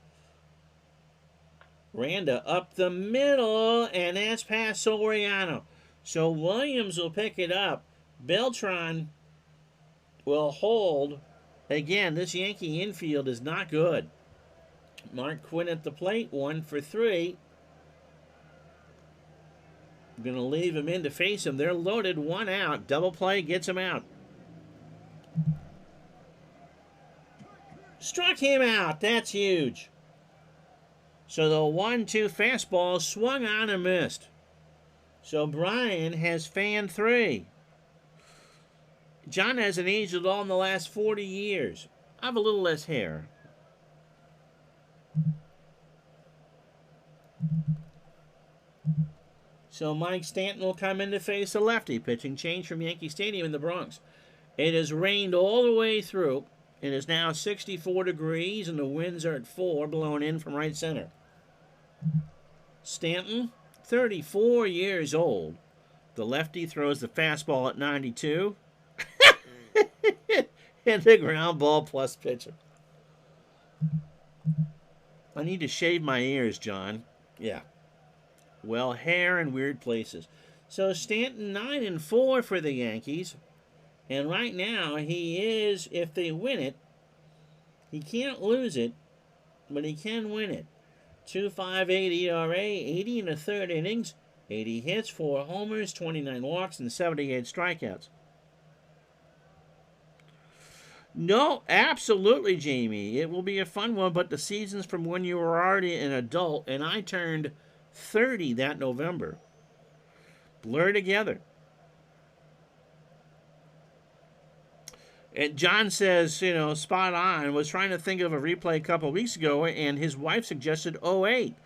Randa up the middle, and that's past Soriano. So Williams will pick it up. Beltran will hold. Again, this Yankee infield is not good. Mark Quinn at the plate, 1 for 3. I'm going to leave him in to face him. They're loaded, 1 out. Double play gets him out. Struck him out. That's huge. So the 1-2 fastball swung on and missed. So Brian has fan 3. John hasn't aged at all in the last 40 years. I have a little less hair. So Mike Stanton will come in to face a lefty. Pitching change from Yankee Stadium in the Bronx. It has rained all the way through. It is now 64 degrees, and the winds are at 4, blowing in from right center. Stanton, 34 years old. The lefty throws the fastball at 92. And the ground ball plus pitcher. I need to shave my ears, John. Yeah. Well, hair in weird places. So Stanton 9-4 for the Yankees. And right now he is, if they win it, he can't lose it, but he can win it. 2.58 ERA, 80 in the third innings, 80 hits, 4 homers, 29 walks, and 78 strikeouts. No, absolutely, Jamie. It will be a fun one, but the season's from when you were already an adult, and I turned 30 that November. Blur together. And John says, you know, spot on. Was trying to think of a replay a couple weeks ago, and his wife suggested 08.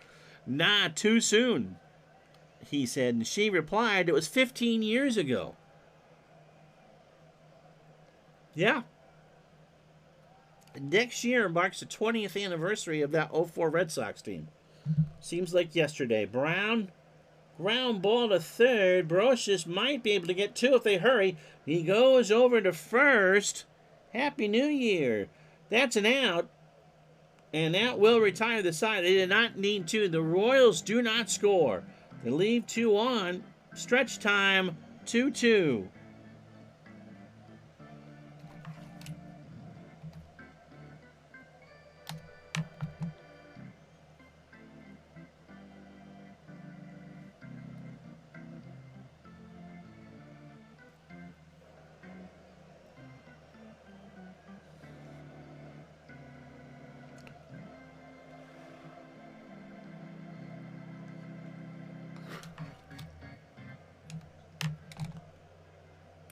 Nah, too soon, he said. And she replied, it was 15 years ago. Yeah. Next year marks the 20th anniversary of that 04 Red Sox team. Seems like yesterday. Brown, ground ball to third. Brosius might be able to get 2 if they hurry. He goes over to first. Happy New Year. That's an out. And that will retire the side. They did not need 2. The Royals do not score. They leave 2 on. Stretch time, 2-2.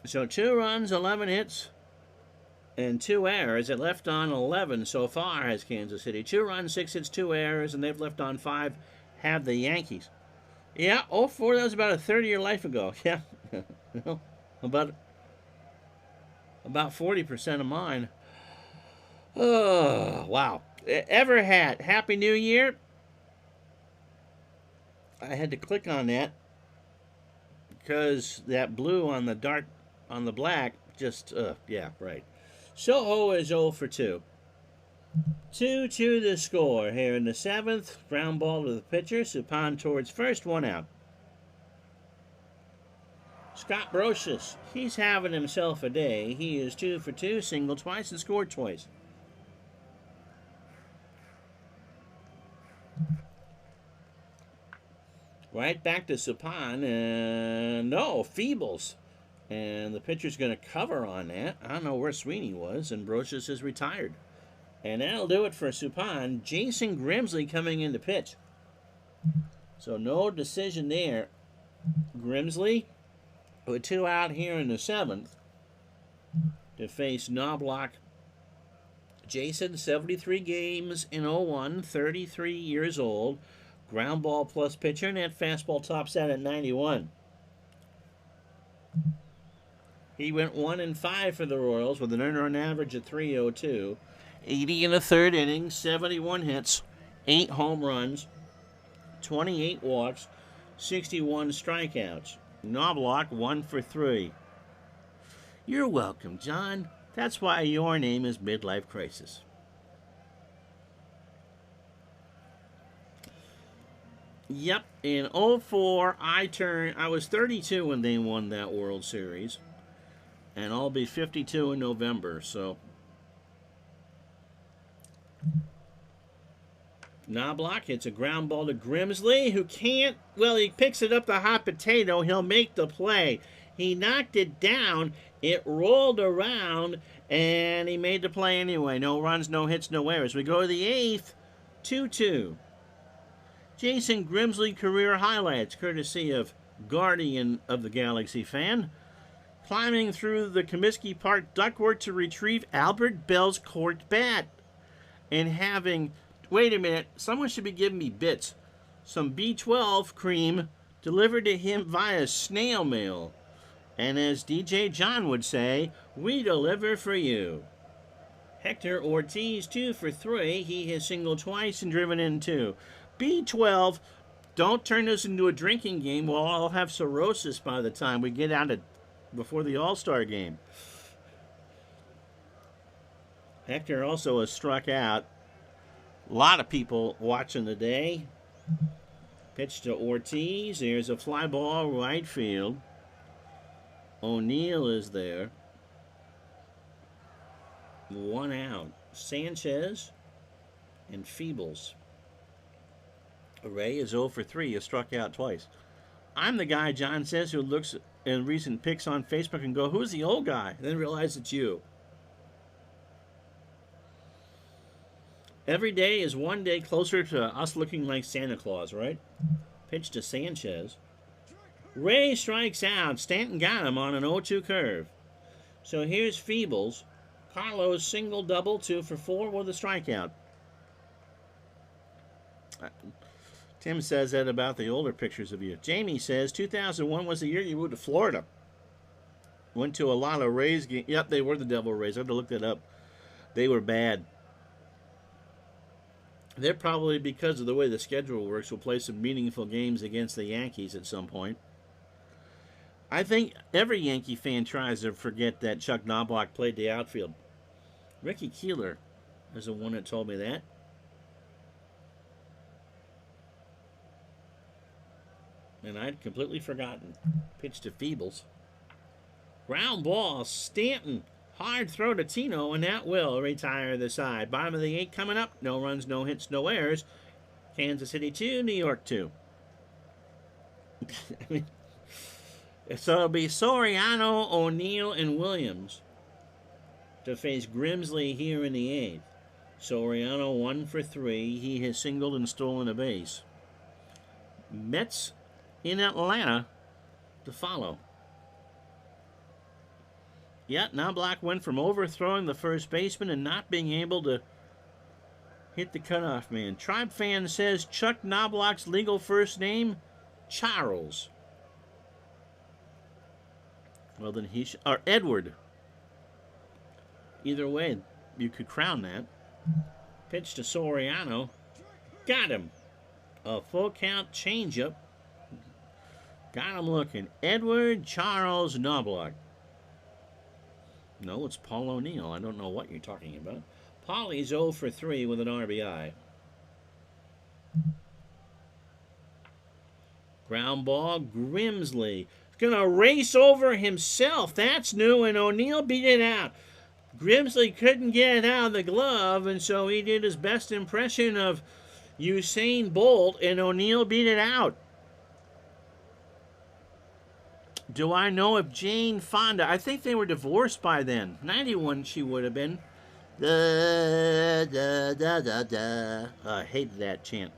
So 2 runs, 11 hits, and 2 errors. It left on 11 so far has Kansas City. 2 runs, 6 hits, 2 errors, and they've left on 5 have the Yankees. Yeah, 04, that was about a 30-year life ago. Yeah, about 40% of mine. Oh, wow. Everhat, Happy New Year. I had to click on that because that blue on the dark, on the black, just, yeah, right. Soho is 0 for 2. 2-2 the score here in the 7th. Ground ball to the pitcher. Suppan towards first, 1 out. Scott Brosius, he's having himself a day. He is 2 for 2, singled twice and scored twice. Right back to Suppan, and no, Feebles. And the pitcher's going to cover on that. I don't know where Sweeney was, and Brosius is retired. And that'll do it for Suppan. Jason Grimsley coming in to pitch. So no decision there. Grimsley with 2 out here in the 7th to face Knobloch. Jason, 73 games in 01, 33 years old. Ground ball plus pitcher, and that fastball tops out at 91. He went 1-5 for the Royals with an earned run average of .302. 80 in the third inning, 71 hits, 8 home runs, 28 walks, 61 strikeouts. Knobloch 1 for 3. You're welcome, John. That's why your name is Midlife Crisis. Yep, in 04, I was 32 when they won that World Series. And I'll be 52 in November, so. Knobloch hits a ground ball to Grimsley, who can't, well, he picks it up the hot potato. He'll make the play. He knocked it down. It rolled around, and he made the play anyway. No runs, no hits, no errors. We go to the 8th, 2-2. Jason Grimsley career highlights, courtesy of Guardian of the Galaxy fan. Climbing through the Comiskey Park ductwork to retrieve Albert Bell's corked bat. And having, wait a minute, someone should be giving me bits. Some B12 cream delivered to him via snail mail. And as DJ John would say, we deliver for you. Hector Ortiz, 2 for 3. He has singled twice and driven in 2. B12, don't turn this into a drinking game. We'll all have cirrhosis by the time we get out before the All-Star game. Hector also has struck out. A lot of people watching today. Pitch to Ortiz. There's a fly ball right field. O'Neill is there. 1 out. Sanchez and Feebles. Ray is 0 for 3. He struck out twice. I'm the guy, John says, who looks at recent pics on Facebook and go, who's the old guy? And then realize it's you. Every day is one day closer to us looking like Santa Claus, right? Pitch to Sanchez. Ray strikes out. Stanton got him on an 0-2 curve. So here's Feebles. Carlos single, double, 2 for 4 with a strikeout. Tim says that about the older pictures of you. Jamie says 2001 was the year you moved to Florida. Went to a lot of Rays games. Yep, they were the Devil Rays. I had to look that up. They were bad. They're probably, because of the way the schedule works, will play some meaningful games against the Yankees at some point. I think every Yankee fan tries to forget that Chuck Knobloch played the outfield. Ricky Keeler is the one that told me that. And I'd completely forgotten. Pitch to Feebles. Ground ball, Stanton. Hard throw to Tino, and that will retire the side. Bottom of the 8th coming up. No runs, no hits, no errors. Kansas City 2, New York 2. So it'll be Soriano, O'Neill, and Williams to face Grimsley here in the 8th. Soriano 1 for 3. He has singled and stolen a base. Mets in Atlanta to follow. Yeah, Knobloch went from overthrowing the first baseman and not being able to hit the cutoff man. Tribe fan says Chuck Knobloch's legal first name, Charles. Well, then he should, or Edward. Either way, you could crown that. Pitch to Soriano. Got him. A full count changeup. Got him looking. Edward Charles Knobloch. No, it's Paul O'Neill. I don't know what you're talking about. Paulie's 0 for 3 with an RBI. Ground ball, Grimsley. Going to race over himself. That's new, and O'Neill beat it out. Grimsley couldn't get it out of the glove, and so he did his best impression of Usain Bolt, and O'Neill beat it out. Do I know if Jane Fonda, I think they were divorced by then. 91 she would have been. Da, da, da, da, da. I hated that chant.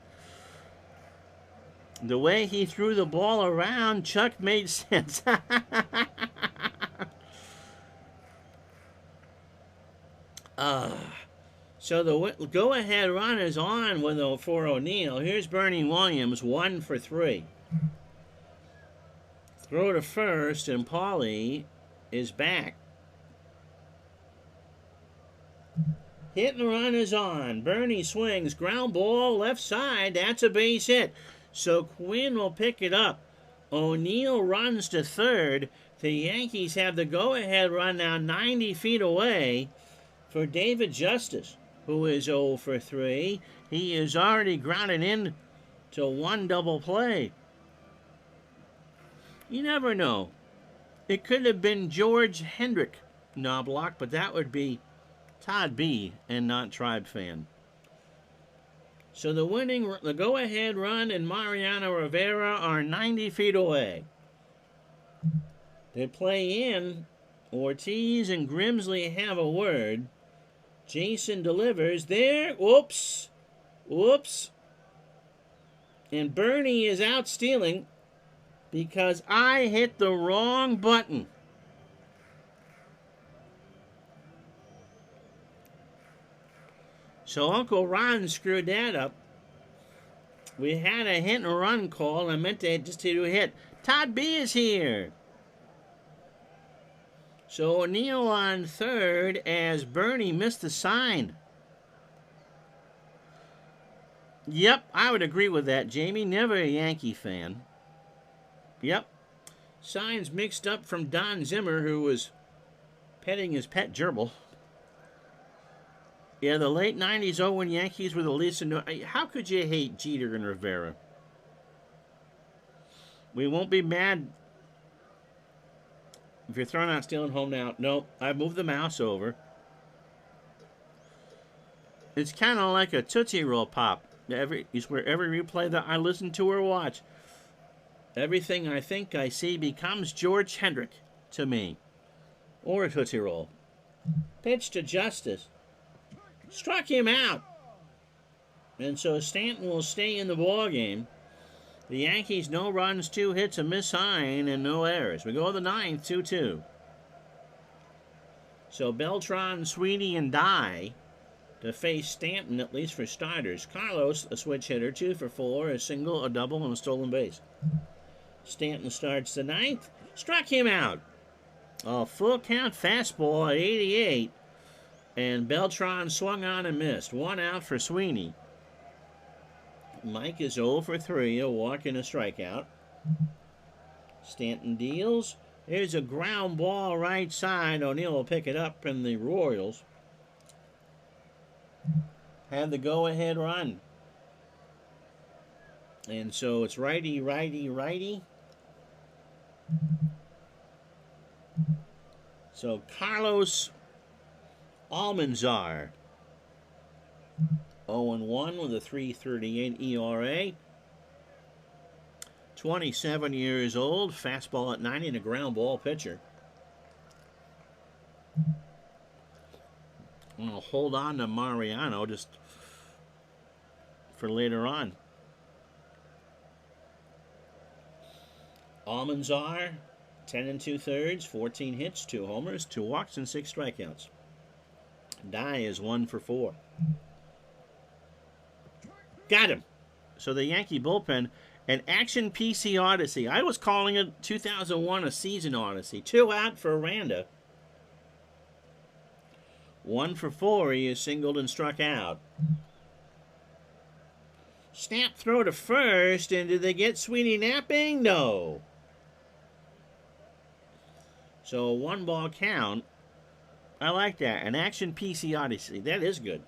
The way he threw the ball around, Chuck, made sense. So the go-ahead run is on for O'Neill. Here's Bernie Williams, 1 for 3. Throw to first, and Paulie is back. Hit and run is on. Bernie swings. Ground ball left side. That's a base hit. So Quinn will pick it up. O'Neill runs to third. The Yankees have the go-ahead run now 90 feet away for David Justice, who is 0 for 3. He is already grounded in to 1 double play. You never know. It could have been George Hendrick Knobloch, but that would be Todd B. and not Tribe fan. So the go-ahead run and Mariano Rivera are 90 feet away. They play in. Ortiz and Grimsley have a word. Jason delivers there. Whoops. Whoops. And Bernie is out stealing because I hit the wrong button. So Uncle Ron screwed that up. We had a hit and run call. I meant to just do a hit. Todd B is here. So O'Neill on third as Bernie missed the sign. Yep, I would agree with that, Jamie. Never a Yankee fan. Yep. Signs mixed up from Don Zimmer, who was petting his pet gerbil. Yeah, the late 90s Owen Yankees were the least annoying. How could you hate Jeter and Rivera? We won't be mad if you're throwing out stealing home now. Nope, I moved the mouse over. It's kind of like a Tootsie Roll Pop. It's where every replay that I listen to or watch, everything I think I see becomes George Hendrick to me. Or a Tootsie Roll. Pitch to Justice. Struck him out. And so Stanton will stay in the ball game. The Yankees, no runs, 2 hits, a miss sign, and no errors. We go to the 9th, 2-2. So Beltran, Sweeney, and Dye to face Stanton, at least for starters. Carlos, a switch hitter, 2 for 4, a single, a double, and a stolen base. Stanton starts the 9th. Struck him out. A full count fastball at 88. And Beltran swung on and missed. 1 out for Sweeney. Mike is 0 for 3, a walk and a strikeout. Stanton deals. There's a ground ball right side. O'Neill will pick it up, and the Royals have the go-ahead run. And so it's righty, righty, righty. So Carlos Almanzar, 0-1 with a 3.38 ERA. 27 years old, fastball at 90 and a ground ball pitcher. I'm going to hold on to Mariano just for later on. Almanzar, 10 2/3, 14 hits, 2 homers, 2 walks, and 6 strikeouts. Dye is 1 for 4. Got him. So the Yankee bullpen, an action PC odyssey. I was calling it 2001 a season odyssey. 2 out for Aranda. 1 for 4. He is singled and struck out. Snap throw to first, and did they get Sweeney napping? No. So a 1-ball count. I like that. An action PC odyssey. That is good.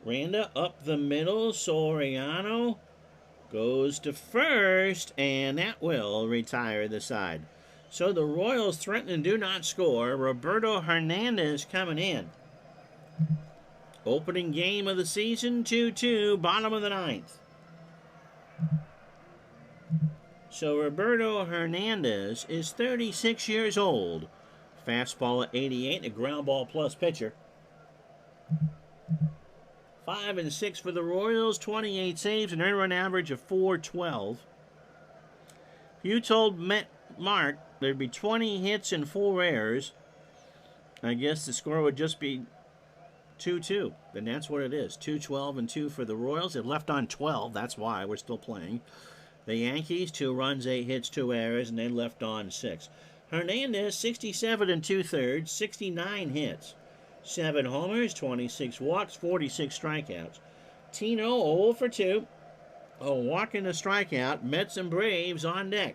Randa up the middle. Soriano goes to first, and that will retire the side. So the Royals threaten and do not score. Roberto Hernandez coming in. Opening game of the season, 2-2, bottom of the 9th. So Roberto Hernandez is 36 years old. Fastball at 88, a ground ball plus pitcher. 5 and 6 for the Royals, 28 saves, an earned run average of 412. You told Mark there'd be 20 hits and 4 errors. I guess the score would just be 2-2. Then that's what it is. 2-12 and 2 for the Royals. They've left on 12. That's why we're still playing. The Yankees, 2 runs, 8 hits, 2 errors, and they left on 6. Hernandez, 67 2/3, 69 hits, 7 homers, 26 walks, 46 strikeouts. Tino, 0 for 2, a walk and a strikeout. Mets and Braves on deck.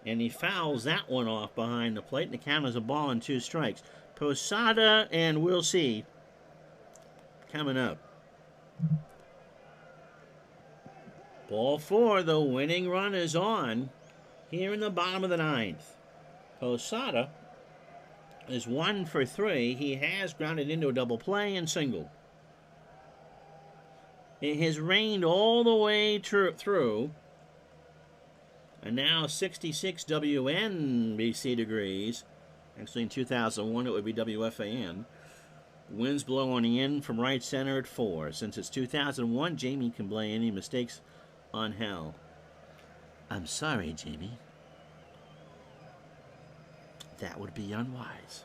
And he fouls that one off behind the plate, and the count is a ball and 2 strikes. Posada, and we'll see coming up. Ball 4, the winning run is on here in the bottom of the 9th. Posada is 1 for 3. He has grounded into a double play and singled. It has rained all the way through. And now 66 WNBC degrees. Actually, in 2001, it would be WFAN. Winds blowing in from right center at 4. Since it's 2001, Jamie can blame any mistakes on Hal. I'm sorry, Jamie. That would be unwise.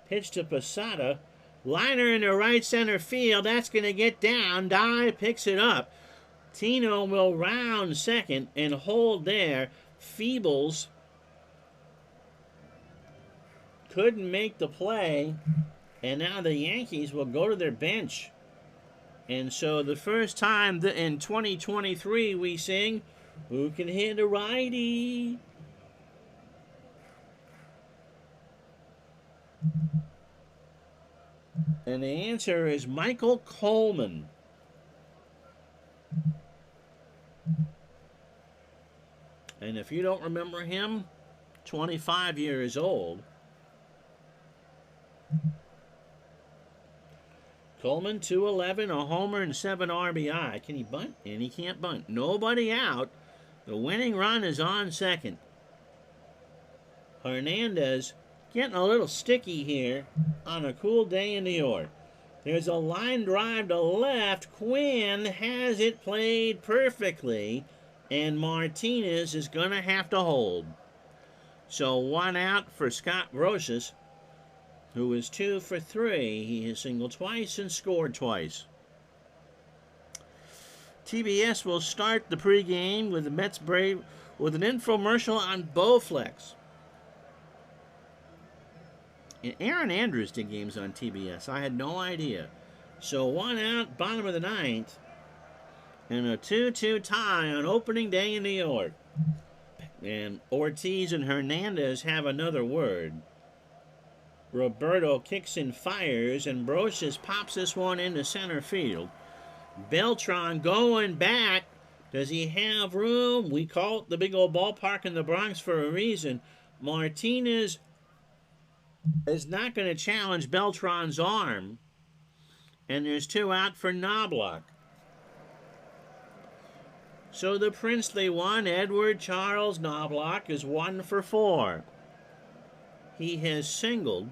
Pitch to Posada. Liner in the right center field. That's going to get down. Dye picks it up. Tino will round second and hold there. Feebles couldn't make the play, and now the Yankees will go to their bench. And so the first time in 2023 we sing, "Who can hit a righty?" And the answer is Michael Coleman. And if you don't remember him, 25 years old. Coleman, 211, a homer, and 7 RBI. Can he bunt? And he can't bunt. Nobody out. The winning run is on second. Hernandez getting a little sticky here on a cool day in New York. There's a line drive to left. Quinn has it played perfectly, and Martinez is going to have to hold. So 1 out for Scott Brosius, who is 2 for 3. He has singled twice and scored twice. TBS will start the pregame with the Mets Brave with an infomercial on Bowflex. And Aaron Andrews did games on TBS. I had no idea. So 1 out, bottom of the 9th, and a 2-2 tie on opening day in New York. And Ortiz and Hernandez have another word. Roberto kicks and fires, and Brosius pops this one into center field. Beltran going back. Does he have room? We call it the big old ballpark in the Bronx for a reason. Martinez is not going to challenge Beltran's arm. And there's 2 out for Knobloch. So the princely one, Edward Charles Knobloch, is 1 for 4. He has singled.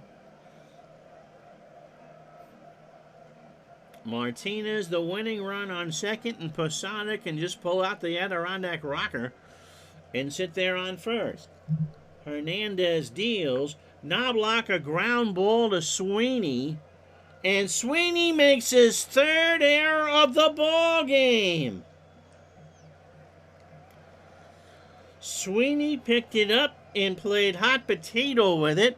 Martinez, the winning run on second, and Posada can just pull out the Adirondack rocker and sit there on first. Hernandez deals. Knobloch a ground ball to Sweeney, and Sweeney makes his 3rd error of the ball game. Sweeney picked it up and played hot potato with it.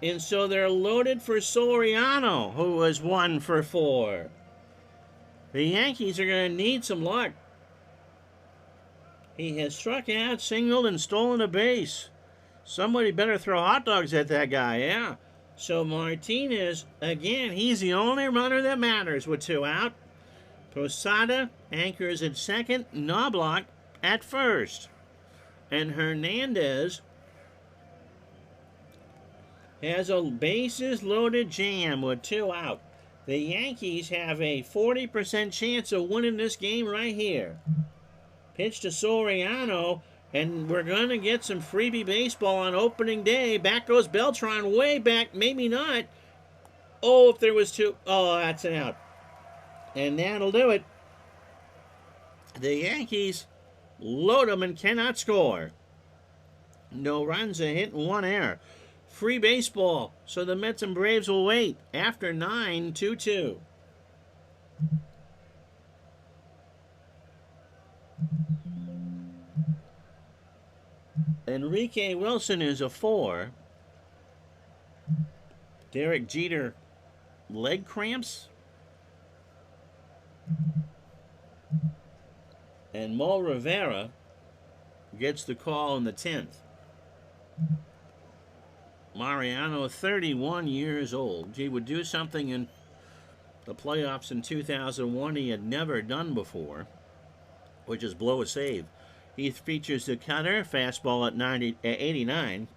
And so they're loaded for Soriano, who was 1 for 4. The Yankees are going to need some luck. He has struck out, singled, and stolen a base. Somebody better throw hot dogs at that guy, yeah. So Martinez, again, he's the only runner that matters with 2 out. Posada anchors at second, Knobloch at first. And Hernandez has a bases-loaded jam with 2 out. The Yankees have a 40% chance of winning this game right here. Pitch to Soriano, and we're going to get some freebie baseball on opening day. Back goes Beltran, way back, maybe not. Oh, if there was 2. Oh, that's an out. And that'll do it. The Yankees load them and cannot score. No runs, a hit, and 1 error. Free baseball, so the Mets and Braves will wait. After 9, 2-2. Enrique Wilson is a 4. Derek Jeter, leg cramps. And Mo Rivera gets the call in the 10th. Mariano, 31 years old. He would do something in the playoffs in 2001 he had never done before, which is blow a save. He features the cutter, fastball at 89.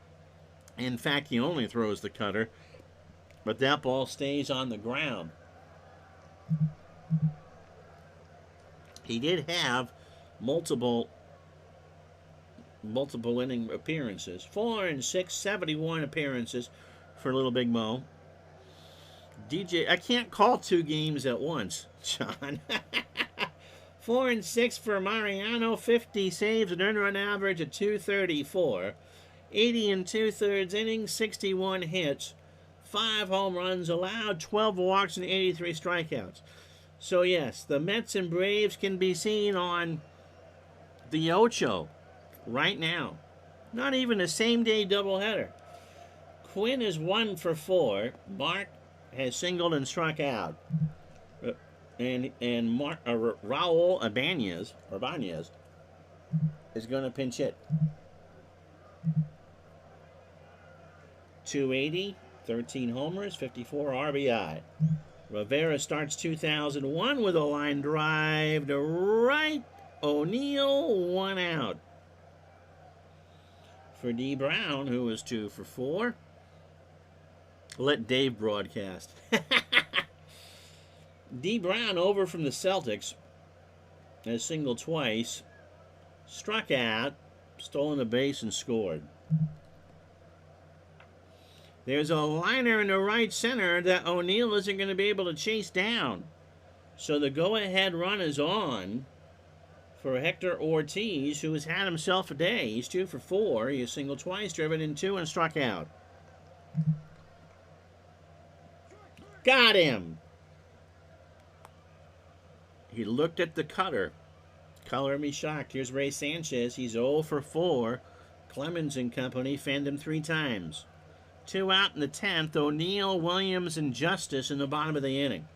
In fact, he only throws the cutter, but that ball stays on the ground. He did have multiple inning appearances. 4 and 6, 71 appearances for Little Big Mo. DJ, I can't call 2 games at once, John. 4 and 6 for Mariano, 50 saves, an earned run average of 234. 80 and 2/3 innings, 61 hits, 5 home runs allowed, 12 walks, and 83 strikeouts. So yes, the Mets and Braves can be seen on the Ocho right now. Not even a same-day doubleheader. Quinn is 1 for 4. Mark has singled and struck out. And Raul Ibanez is going to pinch hit. 280, 13 homers, 54 RBI. Rivera starts 2001 with a line drive to right. O'Neill, 1 out. For D. Brown, who was 2 for 4. Let Dave broadcast. D. Brown over from the Celtics has singled twice, struck out, stolen a base, and scored. There's a liner in the right center that O'Neill isn't going to be able to chase down. So the go-ahead run is on for Hector Ortiz, who has had himself a day. He's 2 for 4. He has singled twice, driven in 2, and struck out. Got him! He looked at the cutter. Color me shocked. Here's Ray Sanchez. He's 0 for 4. Clemens and company fanned him 3 times. 2 out in the 10th. O'Neill, Williams, and Justice in the bottom of the inning.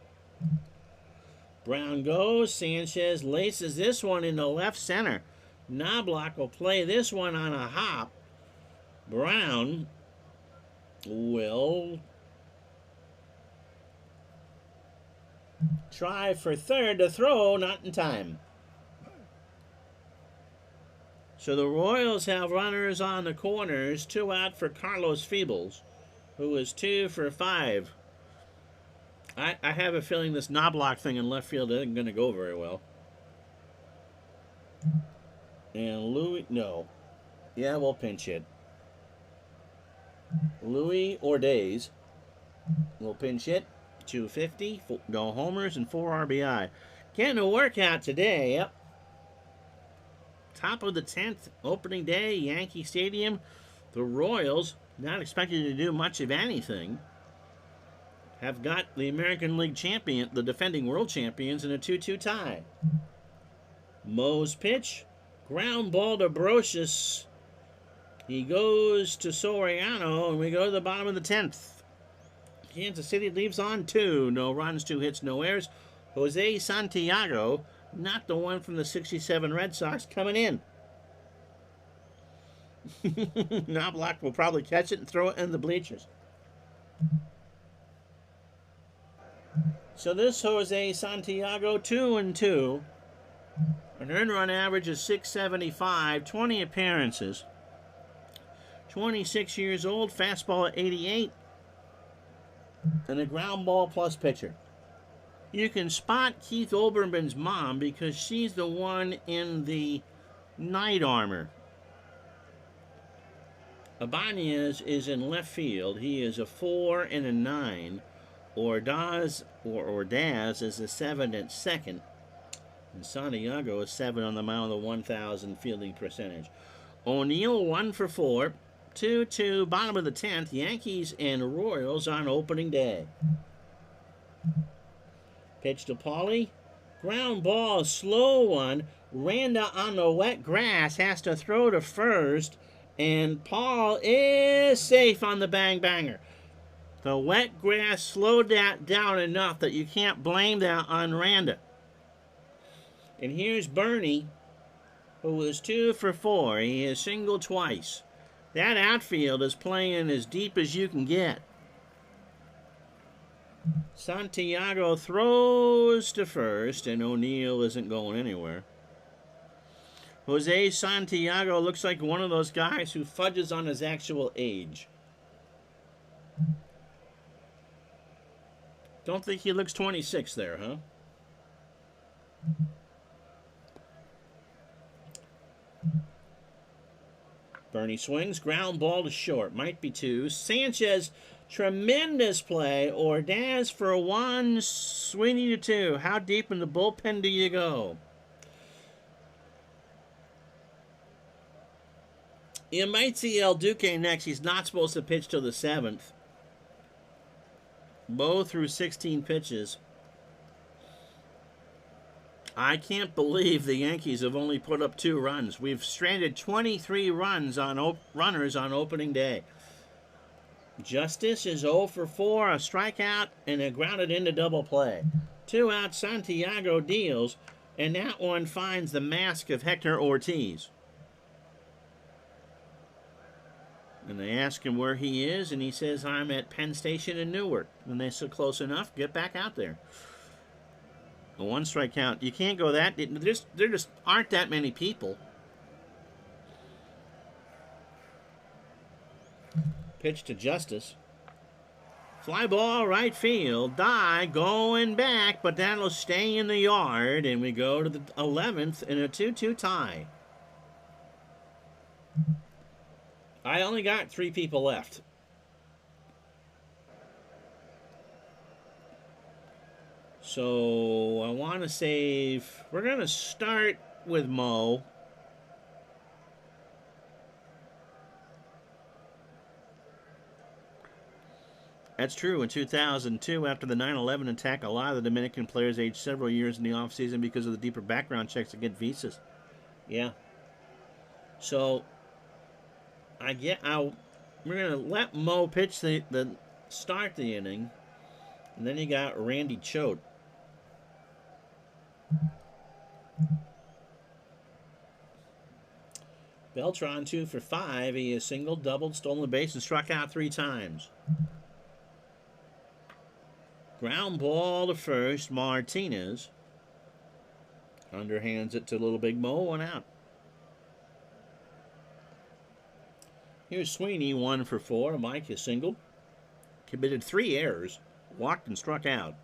Brown goes. Sanchez laces this one into left center. Knobloch will play this one on a hop. Brown will try for third to throw, not in time. So the Royals have runners on the corners. 2 out for Carlos Feebles, who is 2 for 5. I have a feeling this Knobloch thing in left field isn't going to go very well. And Louis, no. Yeah, we'll pinch hit. Louis Ordaz will pinch hit. 250, no homers, and 4 RBI. Getting a workout today, yep. Top of the 10th, opening day, Yankee Stadium. The Royals, not expected to do much of anything, have got the American League champion, the defending world champions, in a 2-2 tie. Mo's pitch, ground ball to Brocious. He goes to Soriano, and we go to the bottom of the 10th. Kansas City leaves on 2. No runs, 2 hits, no errors. Jose Santiago, not the one from the 67 Red Sox, coming in. Knobloch will probably catch it and throw it in the bleachers. So this Jose Santiago, 2-2. An earned run average is .675, 20 appearances. 26 years old, fastball at 88. And a ground ball plus pitcher. You can spot Keith Olbermann's mom because she's the one in the night armor. Ibanez is in left field. He is a 4 and a 9. Ordaz is a 7 at second. And Santiago is 7 on the mound with a 1,000 fielding percentage. O'Neill 1 for 4. 2-2, bottom of the 10th. Yankees and Royals on opening day. Pitch to Paulie. Ground ball, slow one. Randa on the wet grass has to throw to first. And Paul is safe on the bang-banger. The wet grass slowed that down enough that you can't blame that on Randa. And here's Bernie, who is 2 for 4. He has singled twice. That outfield is playing as deep as you can get. Santiago throws to first, and O'Neill isn't going anywhere. Jose Santiago looks like one of those guys who fudges on his actual age. Don't think he looks 26 there, huh? Bernie swings, ground ball to short. Might be 2. Sanchez, tremendous play. Ordaz for 1, Sweeney to 2. How deep in the bullpen do you go? You might see El Duque next. He's not supposed to pitch till the 7th. Bo threw 16 pitches. I can't believe the Yankees have only put up 2 runs. We've stranded 23 runners on opening day. Justice is 0 for 4, a strikeout, and a grounded into double play. 2 out, Santiago deals, and that one finds the mask of Hector Ortiz. And they ask him where he is, and he says, I'm at Penn Station in Newark. And they said, close enough, get back out there. A 1 strike count. You can't go that. There just aren't that many people. Pitch to Justice. Fly ball right field. Dye going back, but that'll stay in the yard. And we go to the 11th in a 2-2 tie. I only got 3 people left. So I want to save. We're going to start with Mo. That's true. In 2002, after the 9/11 attack, a lot of the Dominican players aged several years in the offseason because of the deeper background checks to get visas. Yeah. So we're going to let Mo pitch the start the inning. And then you got Randy Choate. Beltran 2 for 5. He is singled, doubled, stolen the base, and struck out 3 times. Ground ball to first. Martinez underhands it to Little Big Mo. 1 out. Here's Sweeney 1 for 4. Mike is singled. Committed 3 errors. Walked and struck out.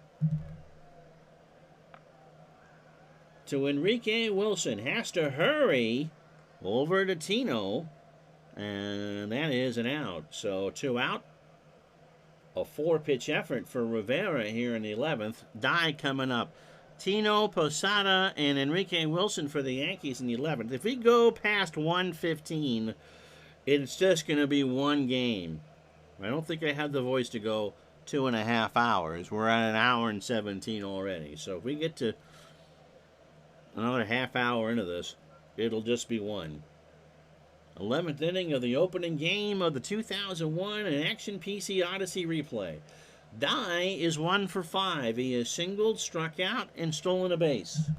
To Enrique Wilson. Has to hurry over to Tino. And that is an out. So 2 out. A 4-pitch effort for Rivera here in the 11th. Dye coming up. Tino, Posada, and Enrique Wilson for the Yankees in the 11th. If we go past 1:15, it's just going to be 1 game. I don't think I have the voice to go 2.5 hours. We're at 1 hour and 17 already. So if we get to another half hour into this, it'll just be 1. 11th inning of the opening game of the 2001 Action PC Odyssey replay. Dye is 1 for 5. He is singled, struck out, and stolen a base.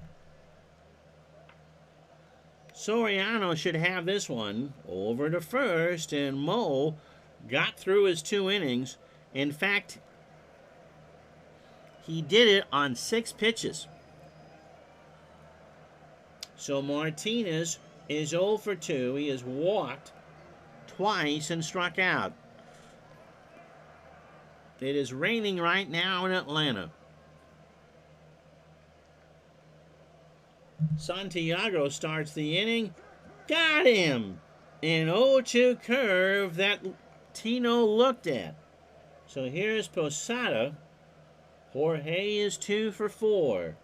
Soriano should have this one over to first, and Mo got through his 2 innings. In fact, he did it on 6 pitches. So Martinez is 0 for 2. He has walked twice and struck out. It is raining right now in Atlanta. Santiago starts the inning. Got him! An 0-2 curve that Tino looked at. So here's Posada. Jorge is 2 for 4.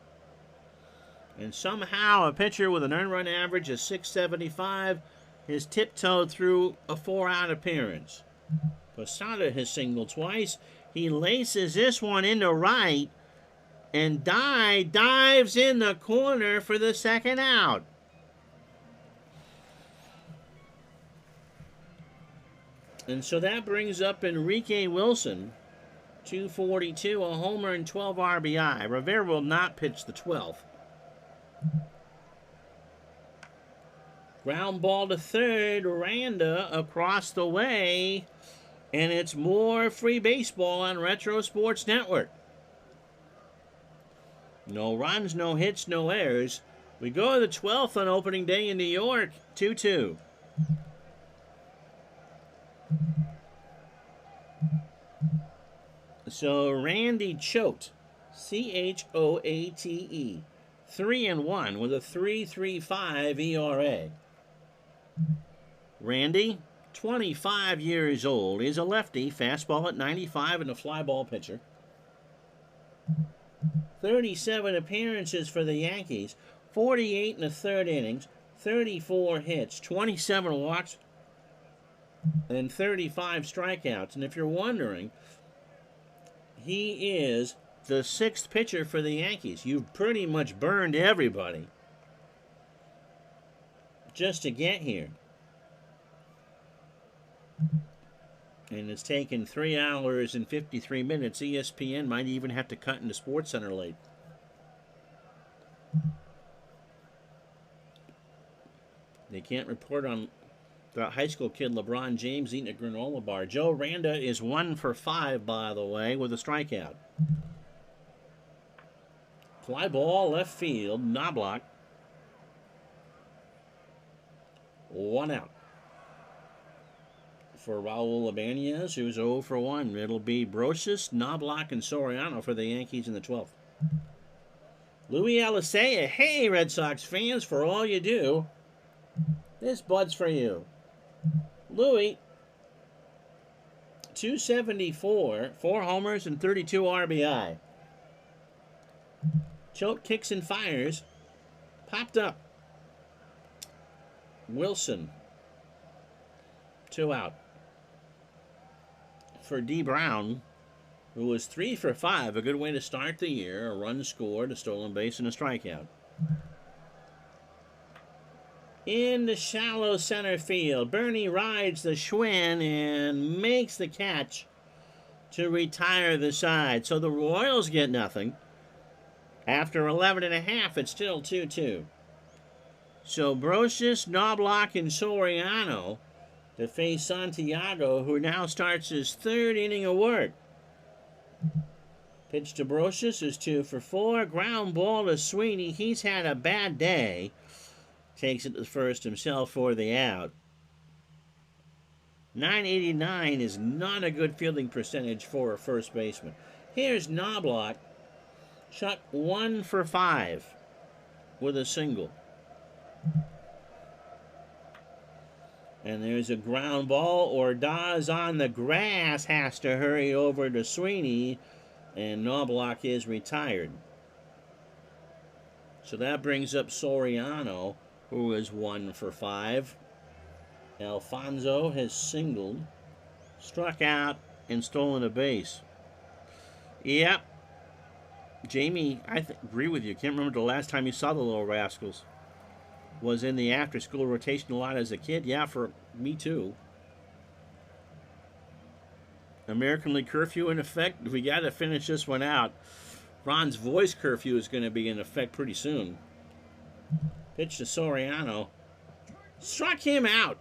And somehow a pitcher with an earned run average of .675 has tiptoed through a 4-out appearance. Posada has singled twice. He laces this one into right. And Dye dives in the corner for the 2nd out. And so that brings up Enrique Wilson. 242, a homer, and 12 RBI. Rivera will not pitch the 12th. Ground ball to third. Randa across the way. And it's more free baseball on Retro Sports Network. No runs, no hits, no errors. We go to the 12th on opening day in New York. 2-2. So Randy Choate. Choate. 3-1 with a 3.35 ERA. Randy, 25 years old, is a lefty, fastball at 95 and a fly ball pitcher. 37 appearances for the Yankees, 48 in the 3rd innings, 34 hits, 27 walks, and 35 strikeouts. And if you're wondering, he is the sixth pitcher for the Yankees. You've pretty much burned everybody just to get here. And it's taken 3 hours and 53 minutes. ESPN might even have to cut into SportsCenter late. They can't report on the high school kid LeBron James eating a granola bar. Joe Randa is 1 for 5, by the way, with a strikeout. Fly ball left field, Knobloch. 1 out. For Raul Ibanez, who's 0 for 1. It'll be Brosius, Knobloch, and Soriano for the Yankees in the 12th. Louis Alicea, hey, Red Sox fans, for all you do, this bud's for you. Louis, 274, 4 homers and 32 RBI. Choate kicks and fires. Popped up. Wilson, 2 out. For D. Brown, who was 3 for 5, a good way to start the year. A run scored, a stolen base, and a strikeout. In the shallow center field, Bernie rides the Schwinn and makes the catch to retire the side. So the Royals get nothing. After 11 and a half, it's still 2-2. So Brosius, Knobloch, and Soriano to face Santiago, who now starts his 3rd inning of work. Pitch to Brosius is 2 for 4. Ground ball to Sweeney. He's had a bad day. Takes it to first himself for the out. .989 is not a good fielding percentage for a first baseman. Here's Knobloch. Chuck 1 for 5 with a single. And there's a ground ball. Ordaz on the grass has to hurry over to Sweeney, and Knobloch is retired. So that brings up Soriano, who is 1 for 5. Alfonso has singled, struck out, and stolen a base. Yep. Jamie, I agree with you. Can't remember the last time you saw the Little Rascals. Was in the after-school rotation a lot as a kid. Yeah, for me too. American League curfew in effect. We got to finish this one out. Ron's voice curfew is going to be in effect pretty soon. Pitch to Soriano. Struck him out.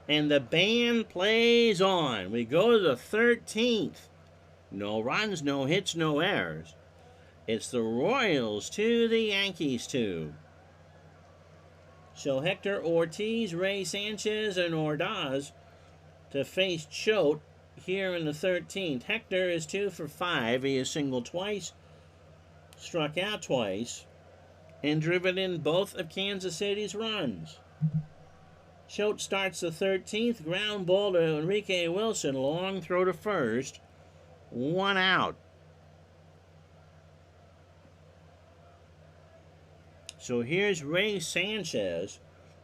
And the band plays on. We go to the 13th. No runs, no hits, no errors. It's the Royals 2, the Yankees 2. So Hector Ortiz, Ray Sanchez, and Ordaz to face Choate here in the 13th. Hector is 2 for 5. He has singled twice, struck out twice, and driven in both of Kansas City's runs. Choate starts the 13th. Ground ball to Enrique Wilson. Long throw to first. 1 out. So here's Ray Sanchez,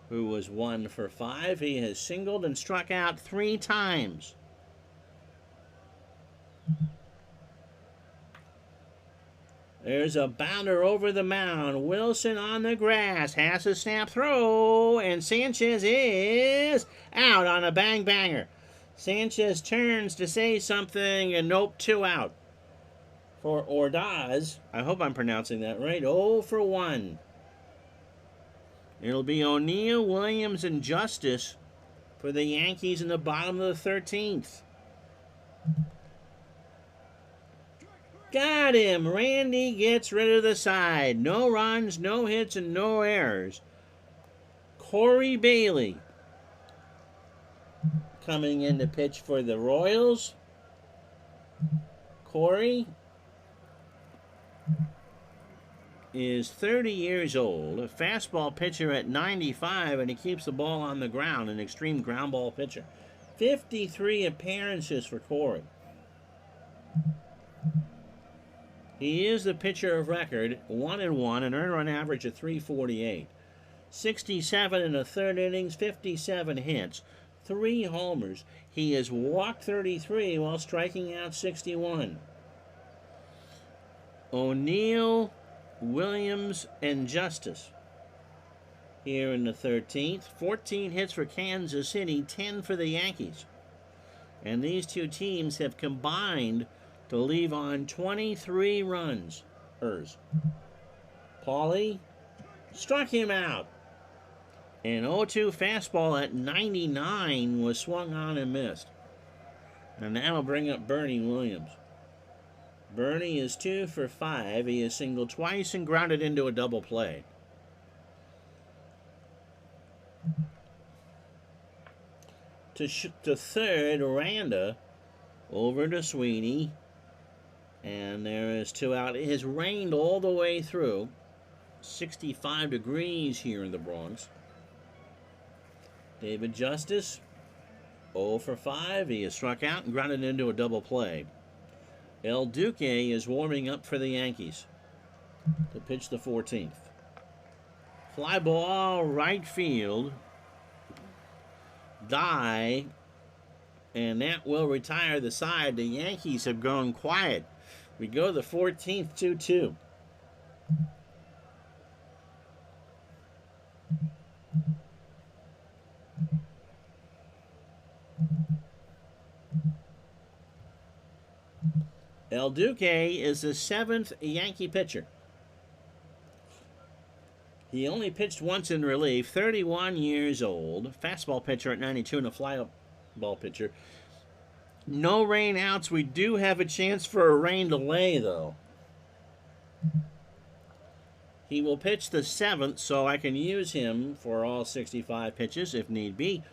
who was 1 for 5. He has singled and struck out 3 times. There's a bounder over the mound. Wilson on the grass. Has a snap throw. And Sanchez is out on a bang-banger. Sanchez turns to say something, and nope, 2 out. For Ordaz, I hope I'm pronouncing that right, 0 for 1. It'll be O'Neill, Williams, and Justice for the Yankees in the bottom of the 13th. Got him. Randy gets rid of the side. No runs, no hits, and no errors. Corey Bailey coming in to pitch for the Royals. Corey is 30 years old, a fastball pitcher at 95, and he keeps the ball on the ground, an extreme ground ball pitcher. 53 appearances for Corey. He is the pitcher of record, 1-1, an earned run average of 348. 67 in the 3rd innings, 57 hits, 3 homers. He has walked 33 while striking out 61. O'Neill, Williams, and Justice here in the 13th. 14 hits for Kansas City, 10 for the Yankees. And these two teams have combined to leave on 23 runs. Paulie struck him out. An 0-2 fastball at 99 was swung on and missed. And that'll bring up Bernie Williams. Bernie is 2 for 5. He has singled twice and grounded into a double play. To third, Randa over to Sweeney. And there is 2 out. It has rained all the way through. 65 degrees here in the Bronx. David Justice, 0 for 5. He is struck out and grounded into a double play. El Duque is warming up for the Yankees to pitch the 14th. Fly ball, right field. Die, and that will retire the side. The Yankees have gone quiet. We go the 14th, 2-2. El Duque is the 7th Yankee pitcher. He only pitched once in relief, 31 years old. Fastball pitcher at 92 and a fly ball pitcher. No rain outs. We do have a chance for a rain delay, though. He will pitch the 7th, so I can use him for all 65 pitches if need be.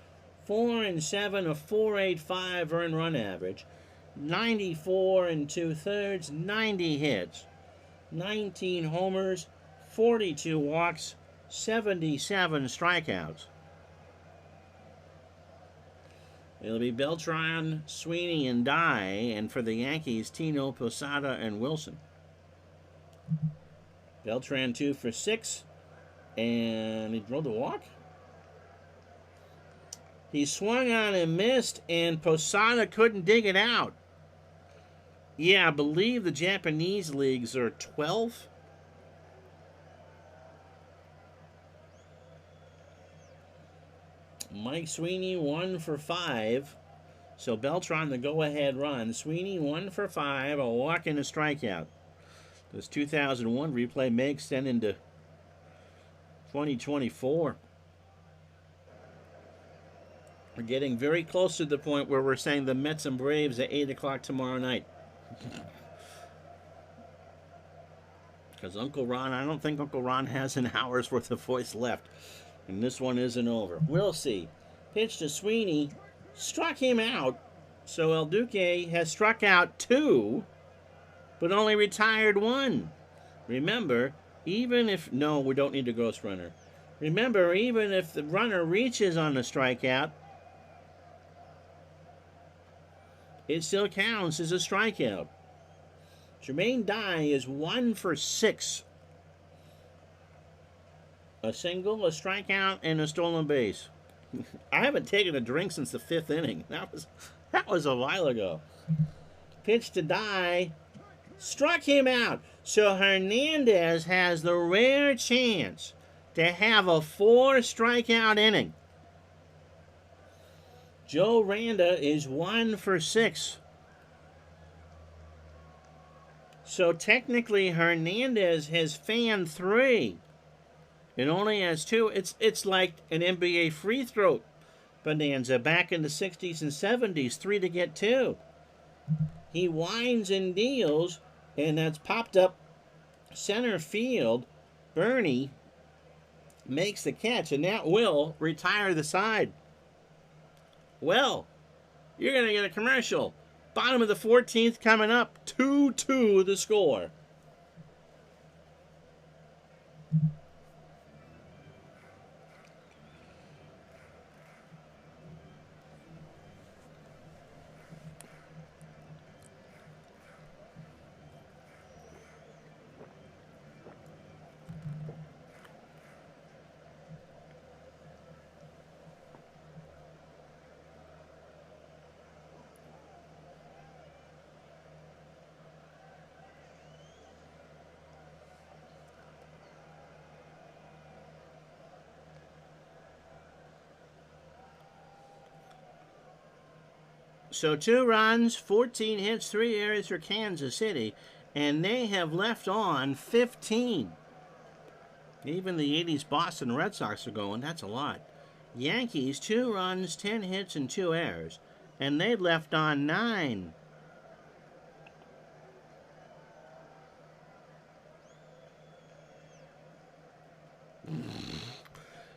4 and 7, a 4.85 earned run average. 94 and 2/3, 90 hits. 19 homers, 42 walks, 77 strikeouts. It'll be Beltran, Sweeney, and Dye, and for the Yankees, Tino, Posada, and Wilson. Beltran 2 for 6, and he drove the walk. He swung on and missed, and Posada couldn't dig it out. Yeah, I believe the Japanese leagues are 12. Mike Sweeney 1 for 5. So Beltran the go-ahead run. Sweeney 1 for 5, a walk and a strikeout. This 2001 replay may extend into 2024. We're getting very close to the point where we're saying the Mets and Braves at 8 o'clock tomorrow night. Because Uncle Ron, I don't think Uncle Ron has an hour's worth of voice left. And this one isn't over. We'll see. Pitch to Sweeney. Struck him out. So El Duque has struck out 2, but only retired 1. Remember, even if... No, we don't need a ghost runner. Remember, even if the runner reaches on the strikeout, it still counts as a strikeout. Jermaine Dye is 1 for 6. A single, a strikeout, and a stolen base. I haven't taken a drink since the 5th inning. That was a while ago. Pitch to Dye. Struck him out. So Hernandez has the rare chance to have a 4-strikeout inning. Joe Randa is 1 for 6. So technically Hernandez has fanned 3. It only has 2. It's like an NBA free throw bonanza back in the 60s and 70s, 3 to get 2. He winds and deals, and that's popped up center field. Bernie makes the catch, and that will retire the side. Well, you're going to get a commercial. Bottom of the 14th coming up. 2-2 the score. So 2 runs, 14 hits, 3 errors for Kansas City, and they have left on 15. Even the 80s Boston Red Sox are going, that's a lot. Yankees, 2 runs, 10 hits, and 2 errors, and they left on 9.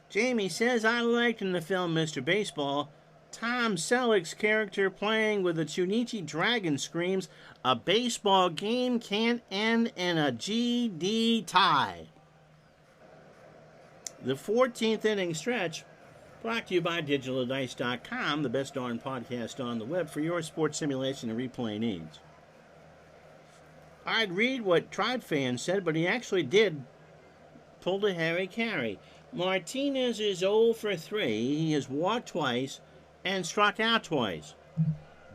Jamie says, I liked in the film Mr. Baseball, Tom Selleck's character playing with the Chunichi Dragon screams, a baseball game can't end in a GD tie. The 14th inning stretch, brought to you by DigitalDice.com, the best darn podcast on the web for your sports simulation and replay needs. I'd read what Tribe fan said, but he actually did pull the Harry Carey. Martinez is 0 for 3. He has walked twice and struck out twice.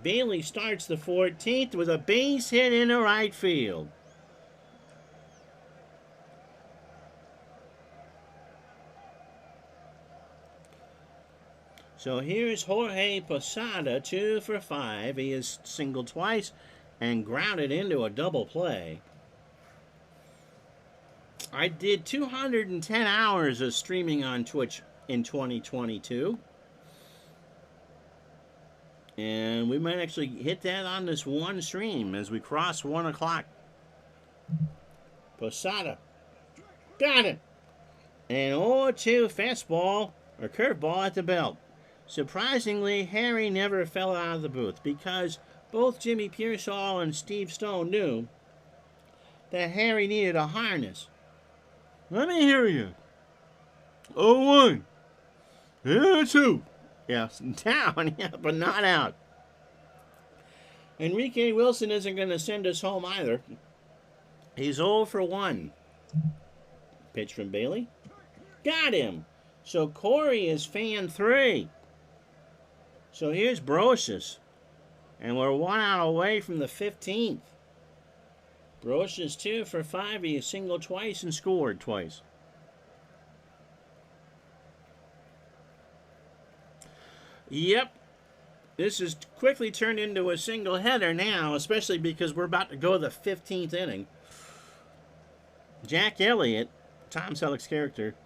Bailey starts the 14th with a base hit in the right field. So here's Jorge Posada, 2 for 5. He has singled twice and grounded into a double play. I did 210 hours of streaming on Twitch in 2022. And we might actually hit that on this one stream as we cross 1 o'clock. Posada. Got it. And 0-2 fastball or curveball at the belt. Surprisingly, Harry never fell out of the booth because both Jimmy Pearsall and Steve Stone knew that Harry needed a harness. Let me hear you. 0-1. Yeah, 2. Yes, down, yeah, but not out. Enrique Wilson isn't going to send us home either. He's 0 for 1. Pitch from Bailey. Got him. So Corey is fan 3. So here's Brosius. And we're 1 out away from the 15th. Brosius 2 for 5. He singled twice and scored twice. Yep. This has quickly turned into a single header now, especially because we're about to go the 15th inning. Jack Elliott, Tom Selleck's character,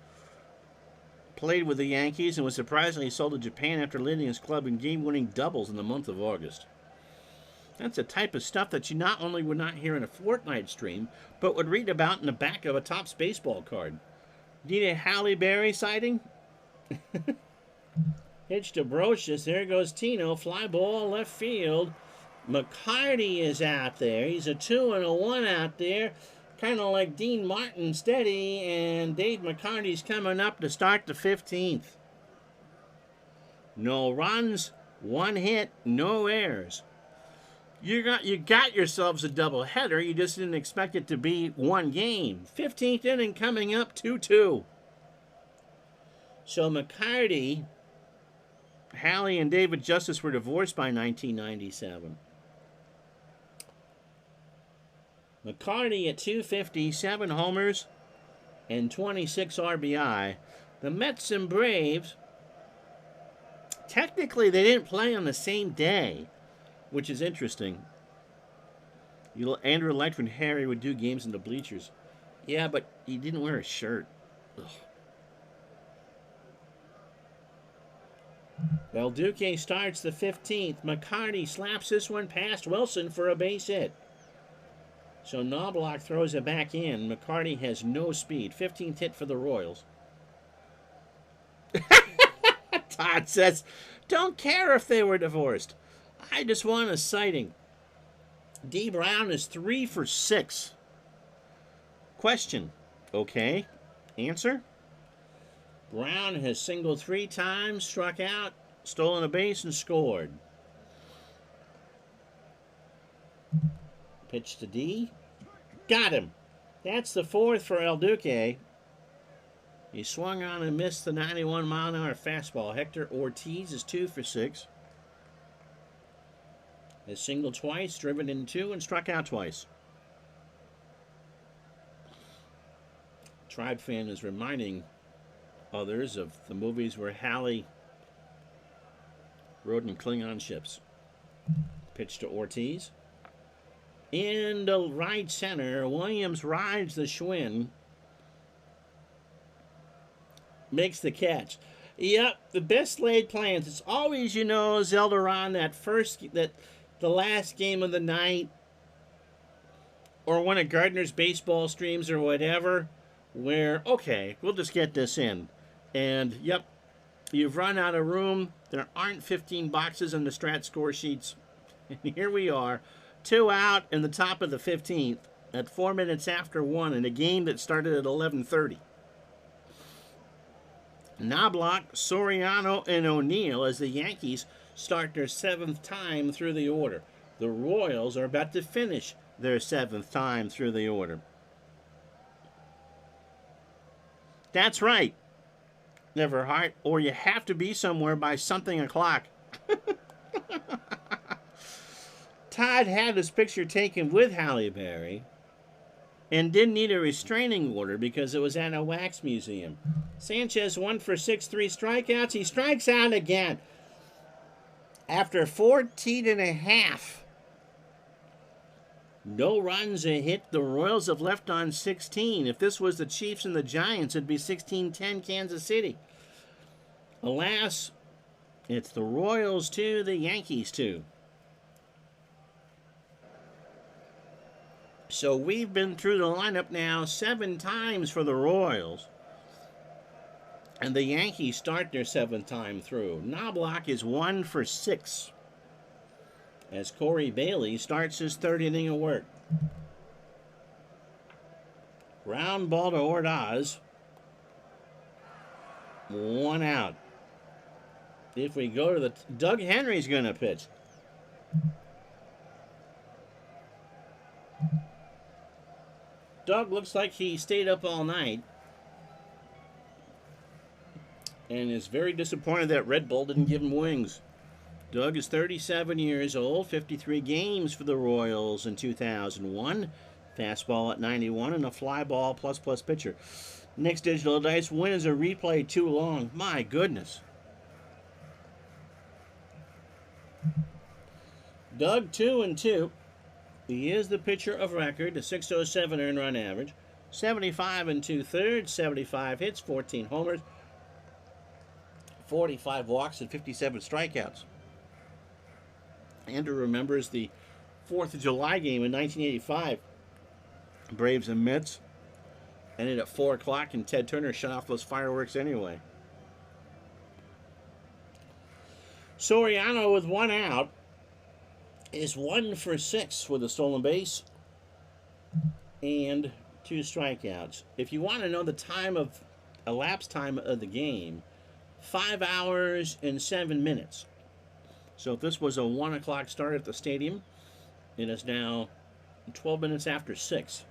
played with the Yankees and was surprisingly sold to Japan after leading his club in game-winning doubles in the month of August. That's the type of stuff that you not only would not hear in a Fortnite stream, but would read about in the back of a Topps baseball card. Need a Halle Berry sighting? Pitch to Brosius. There goes Tino. Fly ball left field. McCarty is out there. He's a 2 and a 1 out there. Kind of like Dean Martin steady. And Dave McCarty's coming up to start the 15th. No runs, 1 hit, no errors. You got yourselves a doubleheader. You just didn't expect it to be one game. 15th inning coming up, 2-2. So McCarty, Hallie, and David Justice were divorced by 1997. McCarty at 250, 7 homers, and 26 RBI. The Mets and Braves, technically they didn't play on the same day, which is interesting. Andrew liked when Harry would do games in the bleachers. Yeah, but he didn't wear a shirt. Ugh. El Duque starts the 15th. McCarty slaps this one past Wilson for a base hit. So Knobloch throws it back in. McCarty has no speed. 15th hit for the Royals. Todd says, don't care if they were divorced. I just want a sighting. D. Brown is 3 for 6. Question. Okay. Answer. Brown has singled 3 times, struck out, stolen a base, and scored. Pitch to D. Got him. That's the 4th for El Duque. He swung on and missed the 91-mile-an-hour fastball. Hector Ortiz is 2 for 6. Has singled twice, driven in 2, and struck out twice. Tribe fan is reminding others of the movies where Hallie rode in Klingon ships. Pitch to Ortiz. Into right center. Williams rides the Schwinn. Makes the catch. Yep, the best laid plans. It's always, Zelda on the last game of the night, or one of Gardner's baseball streams or whatever, where, okay, we'll just get this in. And, yep, you've run out of room. There aren't 15 boxes in the Strat score sheets. And here we are, 2 out in the top of the 15th at 4 minutes after 1 in a game that started at 11:30. Knobloch, Soriano, and O'Neill as the Yankees start their 7th time through the order. The Royals are about to finish their 7th time through the order. That's right, Neverheart, or you have to be somewhere by something o'clock. Todd had his picture taken with Halle Berry and didn't need a restraining order because it was at a wax museum. Sanchez 1 for 6, 3 strikeouts. He strikes out again after 14 and a half. No runs, a hit. The Royals have left on 16. If this was the Chiefs and the Giants, it'd be 16-10 Kansas City. Alas, it's the Royals 2, the Yankees 2. So we've been through the lineup now 7 times for the Royals. And the Yankees start their 7th time through. Knobloch is 1 for 6. As Corey Bailey starts his 3rd inning of work. Ground ball to Ordaz. 1 out. If we go to Doug Henry's going to pitch. Doug looks like he stayed up all night and is very disappointed that Red Bull didn't give him wings. Doug is 37 years old, 53 games for the Royals in 2001. Fastball at 91 and a fly ball plus pitcher. Next digital dice win is a replay too long. My goodness. Doug 2-2. He is the pitcher of record, a 607 earned run average, 75 2/3, 75 hits, 14 homers, 45 walks, and 57 strikeouts. Andrew remembers the 4th of July game in 1985. Braves and Mets ended at 4 o'clock, and Ted Turner shut off those fireworks anyway. Soriano with 1 out is 1 for 6 with a stolen base and 2 strikeouts. If you want to know the time of elapsed time of the game, 5 hours and 7 minutes. So if this was a 1 o'clock start at the stadium, it is now 12 minutes after 6.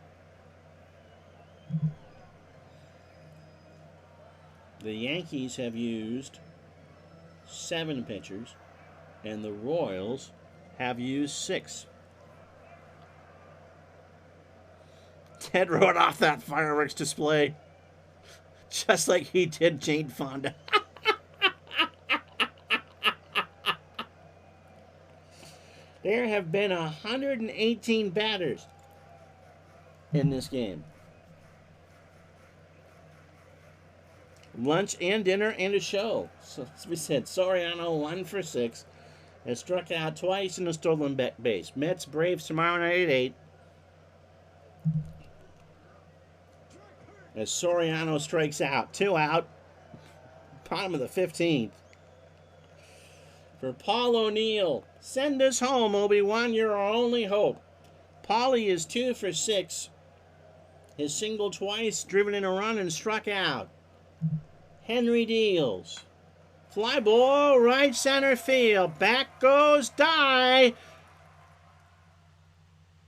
The Yankees have used 7 pitchers, and the Royals have used 6. Ted wrote off that fireworks display just like he did Jane Fonda. There have been 118 batters in this game. Lunch and dinner and a show. So as we said, Soriano 1 for 6. Has struck out twice in a stolen base. Mets, Braves tomorrow night at 8. As Soriano strikes out. 2 out. Bottom of the 15th. For Paul O'Neill. Send us home, Obi-Wan. You're our only hope. Paulie is 2 for 6. His single twice, driven in a run and struck out. Henry deals. Fly ball, right center field. Back goes Dye.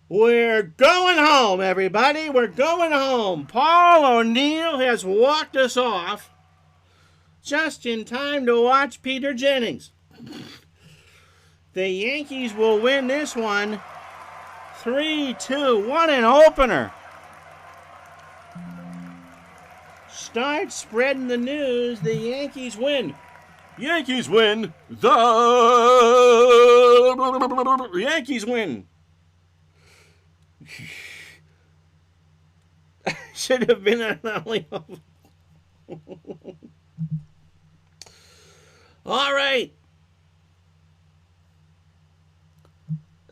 We're going home, everybody. We're going home. Paul O'Neill has walked us off just in time to watch Peter Jennings. The Yankees will win this one 3-2. What an opener. Start spreading the news. The Yankees win. Yankees win the Yankees win. Should have been an alley. All right.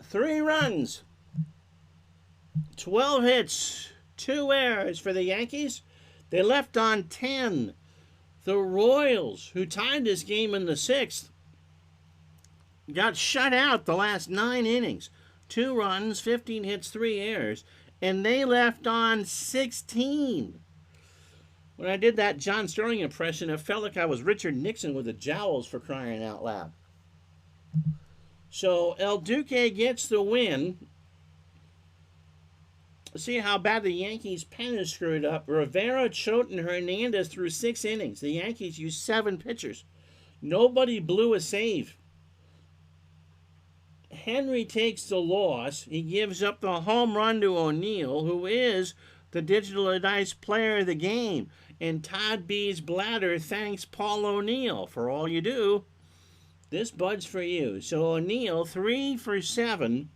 3 runs, 12 hits, 2 errors for the Yankees. They left on 10. The Royals, who tied this game in the 6th, got shut out the last 9 innings. 2 runs, 15 hits, 3 errors, and they left on 16. When I did that John Sterling impression, it felt like I was Richard Nixon with the jowls, for crying out loud. So El Duque gets the win. See how bad the Yankees' pen is screwed up. Rivera, Choate, and Hernandez threw 6 innings. The Yankees used 7 pitchers. Nobody blew a save. Henry takes the loss. He gives up the home run to O'Neill, who is the digital dice player of the game. And Todd B's bladder thanks Paul O'Neill for all you do. This bud's for you. So O'Neill, 3 for 7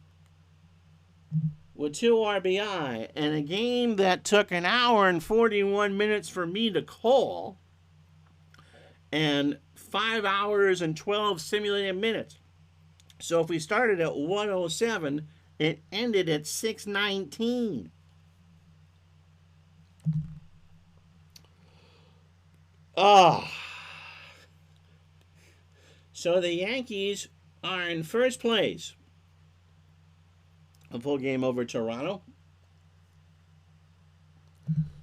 with 2 RBI. And a game that took an hour and 41 minutes for me to call. And 5 hours and 12 simulated minutes. So if we started at 1:07, it ended at 6:19. Oh. So the Yankees are in first place. A full game over Toronto.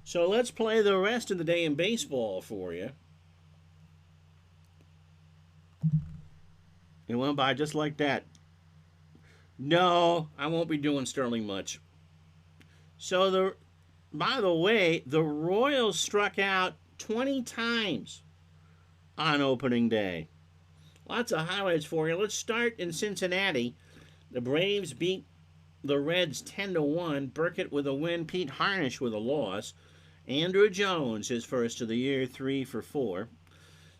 So let's play the rest of the day in baseball for you. It went by just like that. No, I won't be doing Sterling much. So by the way, the Royals struck out 20 times on opening day. Lots of highlights for you. Let's start in Cincinnati. The Braves beat the Reds 10-1. Burkett with a win. Pete Harnisch with a loss. Andrew Jones, his first of the year, 3 for 4.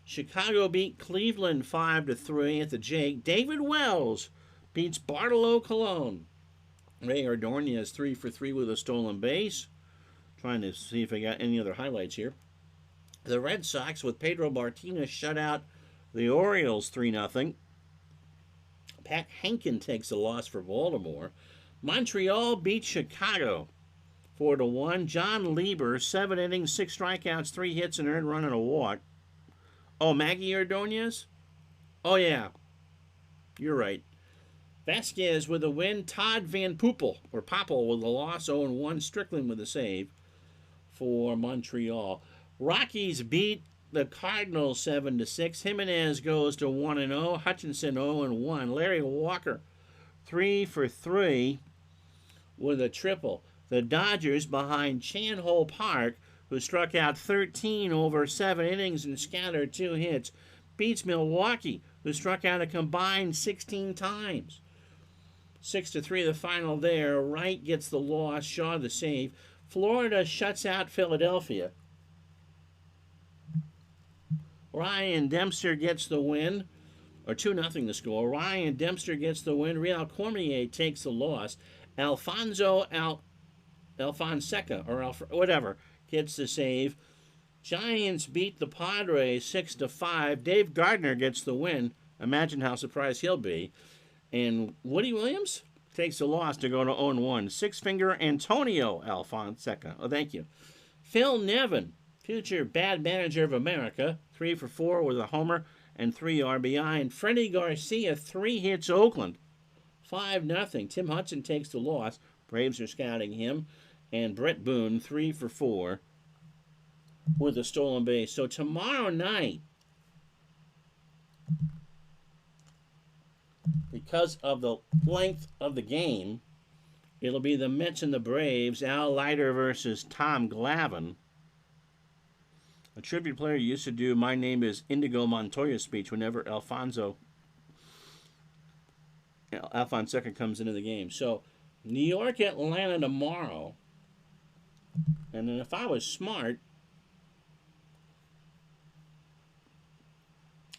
Chicago beat Cleveland 5-3 at the Jake. David Wells beats Bartolo Colon. Ray Ordonez 3 for 3 with a stolen base. Trying to see if I got any other highlights here. The Red Sox with Pedro Martinez shut out the Orioles 3-0. Pat Henkin takes a loss for Baltimore. Montreal beat Chicago 4-1. John Lieber, 7 innings, 6 strikeouts, 3 hits, and earned run and a walk. Oh, Maggie Ordonez? Oh, yeah. You're right. Vasquez with a win. Todd Van Poppel with a loss. 0-1. Strickland with a save for Montreal. Rockies beat the Cardinals 7-6. Jimenez goes to 1-0. Hutchinson 0-1. Larry Walker 3 for 3 with a triple. The Dodgers behind Chan Ho Park, who struck out 13 over 7 innings and scattered 2 hits, beats Milwaukee, who struck out a combined 16 times. 6-3 the final there. Wright gets the loss. Shaw the save. Florida shuts out Philadelphia. Ryan Dempster gets the win, or 2-0 the score. Ryan Dempster gets the win. Real Cormier takes the loss. Alfonseca, or whatever, gets the save. Giants beat the Padres 6-5. Dave Gardner gets the win. Imagine how surprised he'll be. And Woody Williams takes the loss to go to 0-1. Six-finger Antonio Alfonseca. Oh, thank you. Phil Nevin, future bad manager of America, 3 for 4 with a homer and 3 RBI. And Freddie Garcia, 3 hits Oakland, 5-0. Tim Hudson takes the loss. Braves are scouting him. And Brett Boone, 3 for 4 with a stolen base. So tomorrow night, because of the length of the game, it'll be the Mets and the Braves. Al Leiter versus Tom Glavine. A tribute player used to do "My Name is Indigo Montoya" speech whenever Alfonseca comes into the game. So New York, Atlanta tomorrow. And then if I was smart,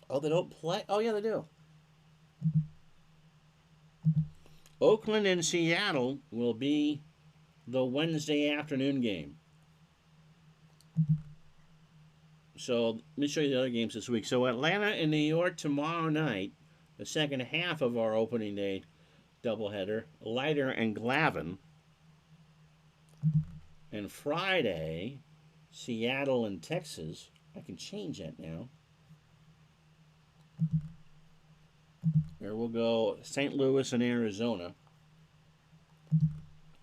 oh, they don't play. Oh, yeah, they do. Oakland and Seattle will be the Wednesday afternoon game. So let me show you the other games this week. So Atlanta and New York tomorrow night, the second half of our opening day doubleheader. Leiter and Glavin. And Friday, Seattle and Texas. I can change that now. There we'll go St. Louis and Arizona.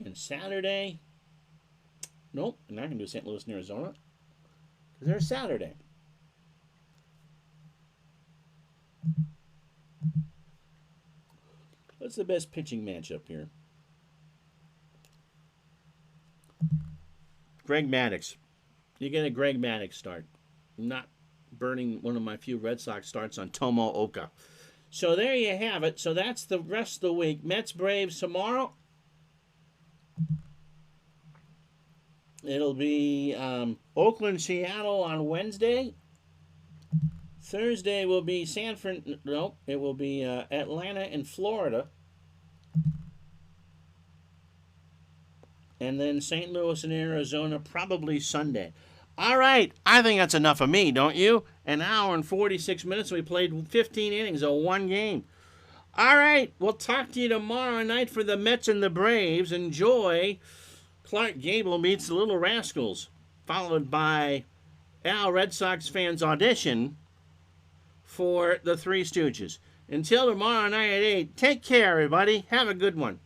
And Saturday, nope, I'm not going to do St. Louis and Arizona. Because they're Saturday. What's the best pitching matchup here? Greg Maddux. You get a Greg Maddux start. I'm not burning one of my few Red Sox starts on Tomo Oka. So there you have it. So that's the rest of the week. Mets, Braves tomorrow. It'll be Oakland, Seattle on Wednesday. Thursday will be it will be Atlanta and Florida. And then St. Louis and Arizona probably Sunday. All right, I think that's enough of me, don't you? An hour and 46 minutes. We played 15 innings of one game. All right, we'll talk to you tomorrow night for the Mets and the Braves. Enjoy Clark Gable meets the Little Rascals, followed by Al Red Sox fans audition for the Three Stooges. Until tomorrow night at 8, take care, everybody. Have a good one.